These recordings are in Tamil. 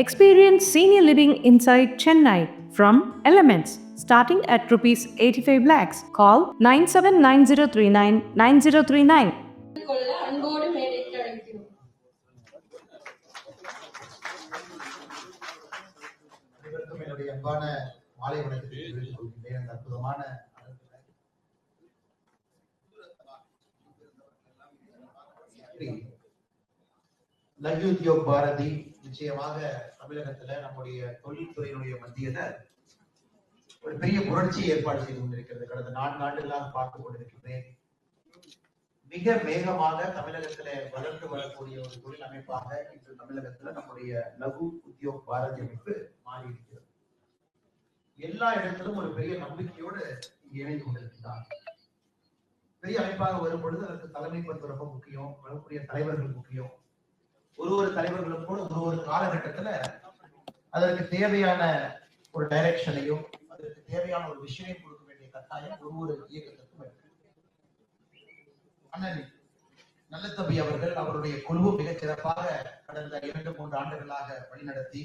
Experience senior living inside Chennai from Elements starting at rupees 85 lakhs. Call 9790399039. அன்போடு மேடைக்கு அழைக்கிறோம். என்னுடைய அன்பான மாலை வணக்கத்தை தெரிவித்துக் கொள்கின்றேன். அந்த அற்புதமான லக்ஷ்மி உத்யோக் பாரதி நிச்சயமாக தமிழகத்துல நம்முடைய தொழில்துறையினுடைய மத்தியில ஒரு பெரிய புரட்சி ஏற்பாடு செய்து கொண்டிருக்கிறது. கடந்த 4 ஆண்டுகளாக பார்த்துக் கொண்டிருக்கிறேன். மிக வேகமாக தமிழகத்துல வளர்ந்து வரக்கூடிய ஒரு தொழில் அமைப்பாக இன்று தமிழகத்துல நம்முடைய லகு உத்யோக் பாரதி அமைப்பு மாறி இருக்கிறது. எல்லா இடத்திலும் ஒரு பெரிய நம்பிக்கையோடு இணைந்து கொண்டிருக்கிறார். பெரிய அமைப்பாக வரும் பொழுது அதற்கு தலைமை பண்பு ரொம்ப முக்கியம். வரக்கூடிய தலைவர்கள் முக்கியம். ஒரு தலைவர்களும் கூட ஒரு காலகட்டத்துல அதற்கு தேவையான ஒரு டைரக்ஷனையும் அதற்கு தேவையான ஒரு விஷயம் கொடுக்க வேண்டிய கட்டாயம் ஒரு இயக்கத்திற்கும் இருக்கு. அண்ணன் நல்லதம்பி அவர்கள் அவருடைய குழு மிகச் சிறப்பாக கடந்த 2-3 ஆண்டுகளாக வழிநடத்தி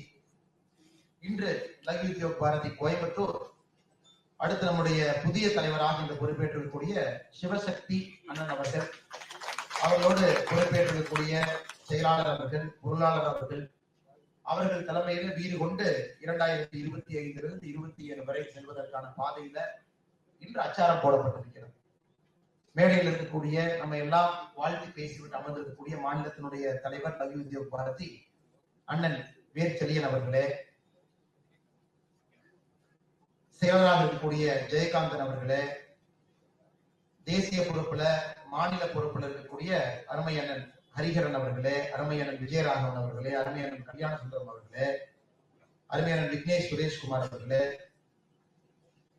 இன்று லக்ஷ்மி உத்யோக் பாரதி கோயம்புத்தூர், அடுத்து நம்முடைய புதிய தலைவராக இந்த பொறுப்பேற்றிருக்கக்கூடிய சிவசக்தி அண்ணன் அவர்கள், அவர்களோடு பொறுப்பேற்றிருக்கக்கூடிய செயலாளர் அவர்கள், பொருளாளர் அவர்கள் தலைமையில வீடு கொண்டு 2025 27 வரை செல்வதற்கான பாதையில இன்று அச்சாரம் போடப்பட்டிருக்கிறது. மேடையில் இருக்கக்கூடிய நம்ம எல்லாம் வாழ்த்து பேசிவிட்டு அமர்ந்திருக்கக்கூடிய மாநிலத்தினுடைய தலைவர் லக்ஷ்மி உத்யோக் பாரதி அண்ணன் வேர்ச்செழியன் அவர்களே, செயலராக இருக்கக்கூடிய ஜெயகாந்தன் அவர்களே, தேசிய பொறுப்புல மாநில பொறுப்புல இருக்கக்கூடிய அருமை அண்ணன் ஹரிஹரன் அவர்களே, அருமை அண்ணன் விஜயராகவன் அவர்களே, அருமை அண்ணன் கல்யாண சுந்தரம் அவர்களே, அருமை அண்ணன் விக்னேஷ் சுரேஷ்குமார் அவர்களே,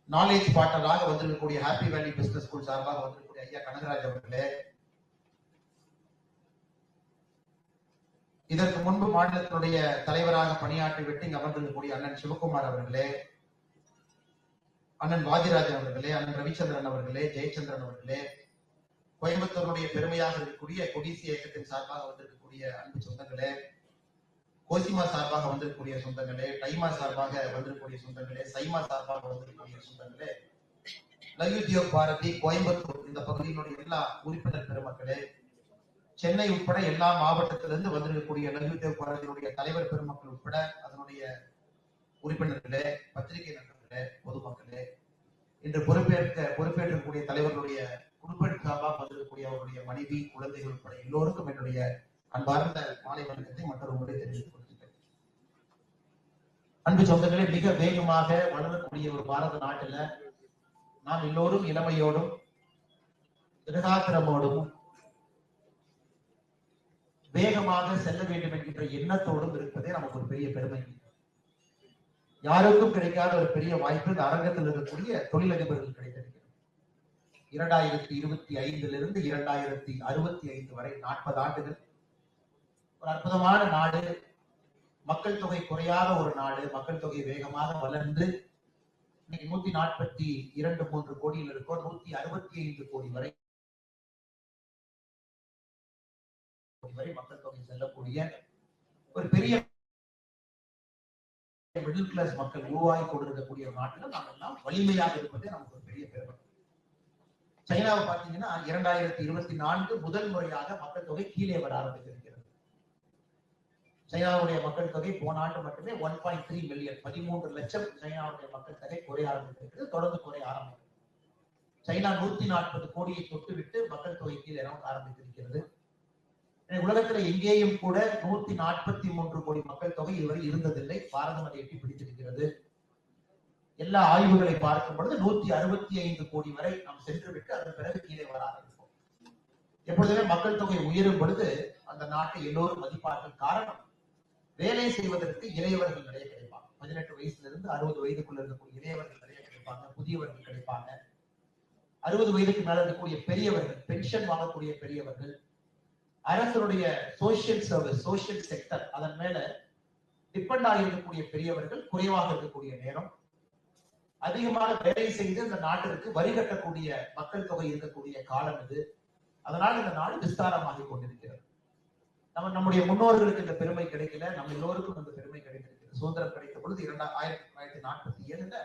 நாலேஜ் பார்ட்னராக வந்திருக்கக்கூடிய ஹாப்பி வேலி பிசினஸ் ஸ்கூல் சார்பாக வந்திருக்கக்கூடிய ஐயா கனகராஜ் அவர்களே, இதற்கு முன்பு மாநிலத்தினுடைய தலைவராக பணியாற்றி விட்டு இங்கு அமர்ந்திருக்கக்கூடிய அண்ணன் சிவகுமார் அவர்களே, அண்ணன் வாதிராஜன் அவர்களே, அண்ணன் ரவிச்சந்திரன் அவர்களே, ஜெயச்சந்திரன் அவர்களே, கோயம்புத்தூருடைய பெருமையாக இருக்கக்கூடிய கொடிசி இயக்கத்தின் சார்பாக வந்திருக்கக்கூடிய அன்பு சொந்தங்களே, கோசிமா சார்பாக வந்திருக்கக்கூடிய சொந்தங்களே, டைமா சார்பாக வந்திருக்கக்கூடிய சொந்தங்களே, சைமா சார்பாக வந்திருக்கக்கூடிய சொந்தங்களே, லக்ஷ்மி உத்யோக் பாரதி கோயம்புத்தூர் இந்த பகுதியினுடைய எல்லா உறுப்பினர் பெருமக்களே, சென்னை உட்பட எல்லா மாவட்டத்திலிருந்து வந்திருக்கக்கூடிய லக்ஷ்மி உத்யோக் பாரதியினுடைய தலைவர் பெருமக்கள் உட்பட அதனுடைய உறுப்பினர்களே, பத்திரிகை நண்பர்களே, பொதுமக்களே, இன்று பொறுப்பேற்கக்கூடிய தலைவர்களுடைய குடும்ப சார்பாக வந்திருக்கக்கூடிய அவருடைய மனைவி, குழந்தைகள் உட்பட எல்லோருக்கும் என்னுடைய அன்பார்ந்த மாலை வணக்கத்தை மற்றொரு முறை தெரிவித்துக் கொள்கிறேன். அன்பு சொந்தங்களே, மிக வேகமாக வளரக்கூடிய ஒரு பாரத நாட்டில நாம் எல்லோரும் இளமையோடும் திடகாத்திரமோடும் வேகமாக செல்ல வேண்டும் என்கின்ற எண்ணத்தோடும் இருப்பதே நமக்கு ஒரு பெரிய பெருமை. யாருக்கும் கிடைக்காத ஒரு பெரிய வாய்ப்பு இந்த அரங்கத்தில் இருக்கக்கூடிய தொழிலதிபர்கள் கிடைத்திருக்கிறது. 2025 2065 வரை 40 ஆண்டுகள் ஒரு அற்புதமான நாடு, மக்கள் தொகை குறையாத ஒரு நாடு, மக்கள் தொகை வேகமாக வளர்ந்து இன்னைக்கு 142-143 கோடியில் இருக்கோம். 165 கோடி வரை மக்கள் தொகை செல்லக்கூடிய ஒரு பெரிய மிடில் கிளாஸ் மக்கள் உருவாகி கொண்டிருக்கக்கூடிய ஒரு நாட்டில் நாம் எல்லாம் வலிமையாக இருப்பதே நமக்கு ஒரு பெரிய பெருமை. சைனாவை பார்த்தீங்கன்னா 2024 முதல் முறையாக மக்கள் தொகை கீழே வர ஆரம்பித்திருக்கிறது. சைனாவுடைய மக்கள் தொகை போன ஆண்டு மட்டுமே 1.3 மில்லியன் 13 லட்சம் சைனாவுடைய மக்கள் தொகை குறைய ஆரம்பித்திருக்கிறது. தொடர்ந்து குறைய ஆரம்பிக்கிறது. சைனா 140 கோடியை தொட்டுவிட்டு மக்கள் தொகை கீழே இறங்க ஆரம்பித்திருக்கிறது. உலகத்துல எங்கேயும் கூட 143 கோடி மக்கள் தொகை இதுவரை இருந்ததில்லை. பாரதம் அதை எட்டி பிடித்திருக்கிறது. எல்லா ஆய்வுகளை பார்க்கும் பொழுது 165 கோடி வரை நாம் சென்று விட்டு அதன் பிறகு கீழே வர ஆரம்பிப்போம். எப்பொழுதுமே மக்கள் தொகை உயரும் பொழுது அந்த நாட்டை எல்லோரும் மதிப்பார்கள். காரணம், வேலை செய்வதற்கு இளையவர்கள் நிறைய கிடைப்பாங்க. 18 வயசுல இருந்து 60 வயதுக்குள்ள இருக்கக்கூடிய இளையவர்கள் நிறைய கிடைப்பாங்க, புதியவர்கள் கிடைப்பாங்க. 60 வயதுக்கு மேல இருக்கக்கூடிய பெரியவர்கள், பென்ஷன் வாங்கக்கூடிய பெரியவர்கள், அரசுடைய சோசியல் சர்வீஸ், சோசியல் செக்டர் அதன் மேல டிபெண்ட் ஆகி இருக்கக்கூடிய பெரியவர்கள் குறைவாக இருக்கக்கூடிய நேரம், அதிகமாக வேலை செய்து இந்த நாட்டிற்கு வரி கட்டக்கூடிய மக்கள் தொகை இருக்கக்கூடிய காலம் இது. அதனால் இந்த நாடு விஸ்தாரமாகிக் கொண்டிருக்கிறது. நம்முடைய முன்னோர்களுக்கு இந்த பெருமை கிடைக்கல, நம்ம எல்லோருக்கும் இந்த பெருமை கிடைக்கிறது. சுதந்திரம் கிடைத்த பொழுது 1947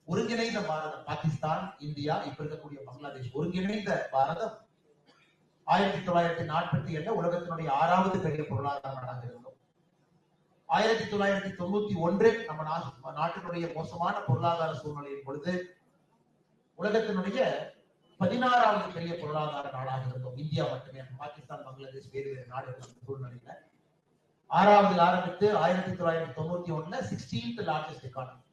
ஒருங்கிணைந்த பாரதம், பாகிஸ்தான், இந்தியா, இப்ப இருக்கக்கூடிய பங்களாதேஷ், ஒருங்கிணைந்த பாரதம் 1947 உலகத்தினுடைய 6வது பெரிய பொருளாதார நாடாக இருந்தோம். 1991 நம்ம நாட்டினுடைய மோசமான பொருளாதார சூழ்நிலையின் பொழுது உலகத்தினுடைய 16வது பெரிய பொருளாதார நாடாக இருந்தோம். இந்தியா மட்டுமே, பாகிஸ்தான், பங்களாதேஷ் வேறு வேறு நாடுகள் சூழ்நிலையில 6வது ஆரம்பித்து 1991 16th லார்ஜஸ்ட் எக்கானமி.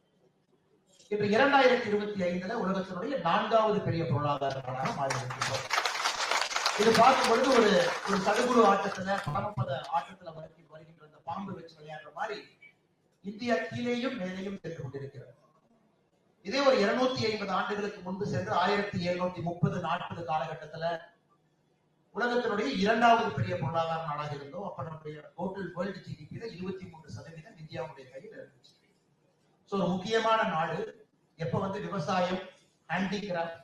இன்று 2025 உலகத்தினுடைய 4வது பெரிய பொருளாதார நாடாக மாறி இருக்கின்றோம். இது பார்க்கும் பொழுது ஒரு சடுகுடு ஆட்டத்துல, பரமபத ஆட்டத்துல வருகின்ற அந்த பாம்பு வச்சு விளையாடுற மாதிரி இந்தியா கீழேயும் மேலேயும் சென்று கொண்டிருக்கிறது. இதே ஒரு 250 ஆண்டுகளுக்கு முன்பு சென்று 1730 40 காலகட்டத்துல உலகத்தினுடைய 2வது பெரிய பொருளாதார நாடாக இருந்தோம். அப்ப நம்முடைய டோட்டல் வேர்ல்டு ஜிடிபியில 23% இந்தியாவுடைய கையில் இருந்துச்சு. ஒரு முக்கியமான நாடு. எப்ப விவசாயம், ஹேண்டிகிராஃப்ட்,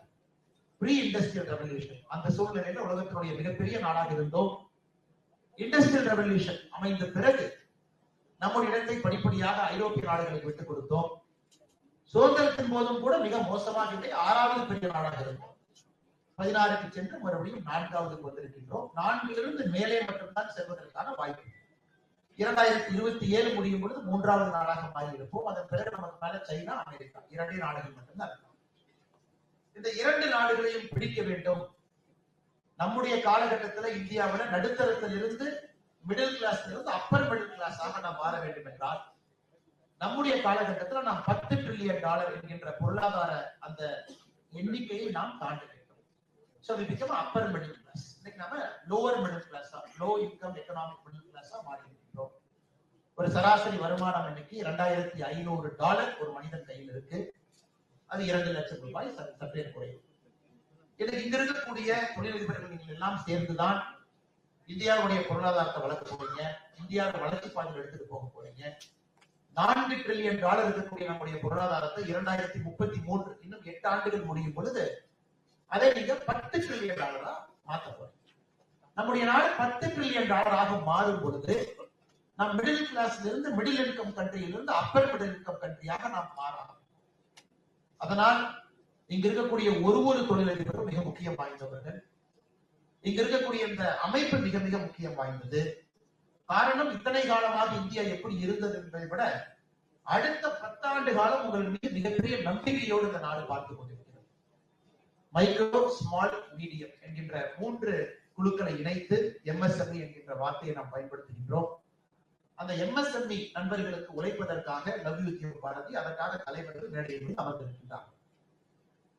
ப்ரீ இண்டஸ்ட்ரியல் ரெவல்யூஷன், அந்த சூழ்நிலையில உலகத்தினுடைய மிகப்பெரிய நாடாக இருந்தோம். இண்டஸ்ட்ரியல் ரெவல்யூஷன் அமைந்த பிறகு நம்முடைய இடத்தை படிப்படியாக ஐரோப்பிய நாடுகளுக்கு விட்டுக் கொடுத்தோம். சுதந்திரத்தின் போதும் கூட மிக மோசமாக 6வது பெரிய நாடாக இருந்தோம். 16க்கு சென்று மறுபடியும் 4வது வந்திருக்கின்றோம். 4லிருந்து மேலே மட்டும்தான் செல்வதற்கான வாய்ப்பு. 2027 முடியும் பொழுது 3வது நாடாக மாறி இருப்போம். அதன் பிறகு நமக்கு மேல சைனா, அமெரிக்கா 2 நாடுகள் மட்டும்தான் இருக்கும். இந்த 2 நாடுகளையும் பிடிக்க வேண்டும். நம்முடைய காலகட்டத்தில் இந்தியாவில நடுத்தரத்திலிருந்து மிடில் கிளாஸ்ல இருந்து அப்பர் மிடில் கிளாஸாக நாம் மாற வேண்டும் என்றால் நம்முடைய காலகட்டத்தில் நாம் $10 trillion என்கின்ற பொருளாதார அந்த எண்ணிக்கையை நாம் தாண்ட வேண்டும். So we become upper middle class. இன்னைக்கு நாம lower middle class, low income economic middle class மாறி இருக்கிறோம். ஒரு சராசரி வருமானம் இன்னைக்கு $2,500 ஒரு மனிதன் கையில் இருக்கு. அது 2 லட்சம் ரூபாய், சற்றே குறையும். இன்னைக்கு இங்க இருக்கக்கூடிய தொழிலதிபர்கள் நீங்கள் எல்லாம் சேர்ந்துதான் இந்தியாவுடைய பொருளாதாரத்தை வளர்க்க போறீங்க. இந்தியாவோட வளர்ச்சி பாதையில் எடுத்துட்டு போக போறீங்க. $4 trillion இருக்கக்கூடிய நம்முடைய பொருளாதாரத்தை 2033 இன்னும் 8 ஆண்டுகள் முடியும் பொழுது அதை நீங்க $10 trillion மாத்த போறீங்க. நம்முடைய நாடு $10 trillion மாறும் பொழுது நாம் மிடில் கிளாஸ்ல இருந்து மிடில் இன்கம் கண்ட்ரியிலிருந்து அப்பர் மிடில் இன்கம் கண்ட்ரியாக நாம் மாறலாம். அதனால் இங்க இருக்கக்கூடிய ஒரு தொழிலதிபரும் மிக முக்கியம் வாய்ந்தவர்கள். இங்க இருக்கக்கூடிய இந்த அமைப்பு மிக மிக முக்கியம் வாய்ந்தது. காரணம், இத்தனை காலமாக இந்தியா எப்படி இருந்தது என்பதை விட அடுத்த 10 ஆண்டு காலம் உங்கள் மீது மிகப்பெரிய நம்பிக்கையோடு இந்த நாடு பார்த்துக் கொண்டிருக்கிறது. மைக்ரோ, ஸ்மால், மீடியம் என்கின்ற 3 குழுக்களை இணைத்து MSME என்கின்ற வார்த்தையை நாம் பயன்படுத்துகின்றோம். அந்த MSME நண்பர்களுக்கு உழைப்பதற்காக லவ் யூ பாரதி, அதற்காக தலைவர்கள் மேடையில் அமர்ந்திருக்கின்றார்.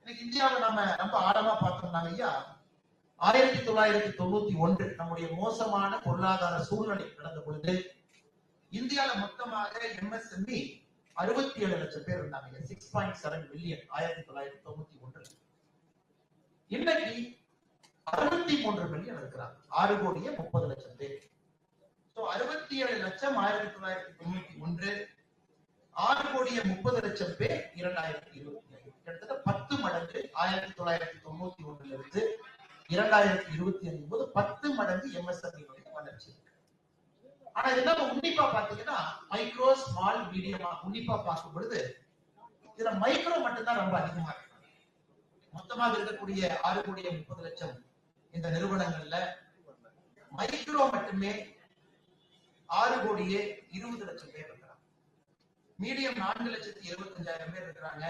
இன்னைக்கு இந்தியாவை நம்ம ரொம்ப ஆழமா பார்த்தோம்னாங்க ஐயா, 1991 நம்முடைய மோசமான பொருளாதார சூழ்நிலை நடந்த பொழுது இந்தியாவில் மொத்தமாக MSME 67 லட்சம் பேர் இருந்தாங்க. 6.7 மில்லியன் 1991. இன்னைக்கு 63 மில்லியன் இருக்கிறாங்க. 6,30,00,000 பேர். 67 லட்சம் 1991, 6,30,00,000 பேர் 2025. கிட்டத்தட்ட 10 மடங்கு 1991 இருந்து 2025 போது 10 மடங்கு MSME வளர்ச்சி. ஆனா இதெல்லாம் உன்னிப்பா பாத்தீங்கன்னா மைக்ரோ, ஸ்மால், மீடியமா உன்னிப்பா பார்க்கும் பொழுது இதுல மைக்ரோ மட்டும்தான் ரொம்ப அதிகமா இருக்கு. மொத்தமாக இருக்கக்கூடிய 6,30,00,000 இந்த நிறுவனங்கள்ல மைக்ரோ மட்டுமே 6,20,00,000 பேர் இருக்கிறாங்க. மீடியம் 4,75,000 பேர் இருக்கிறாங்க.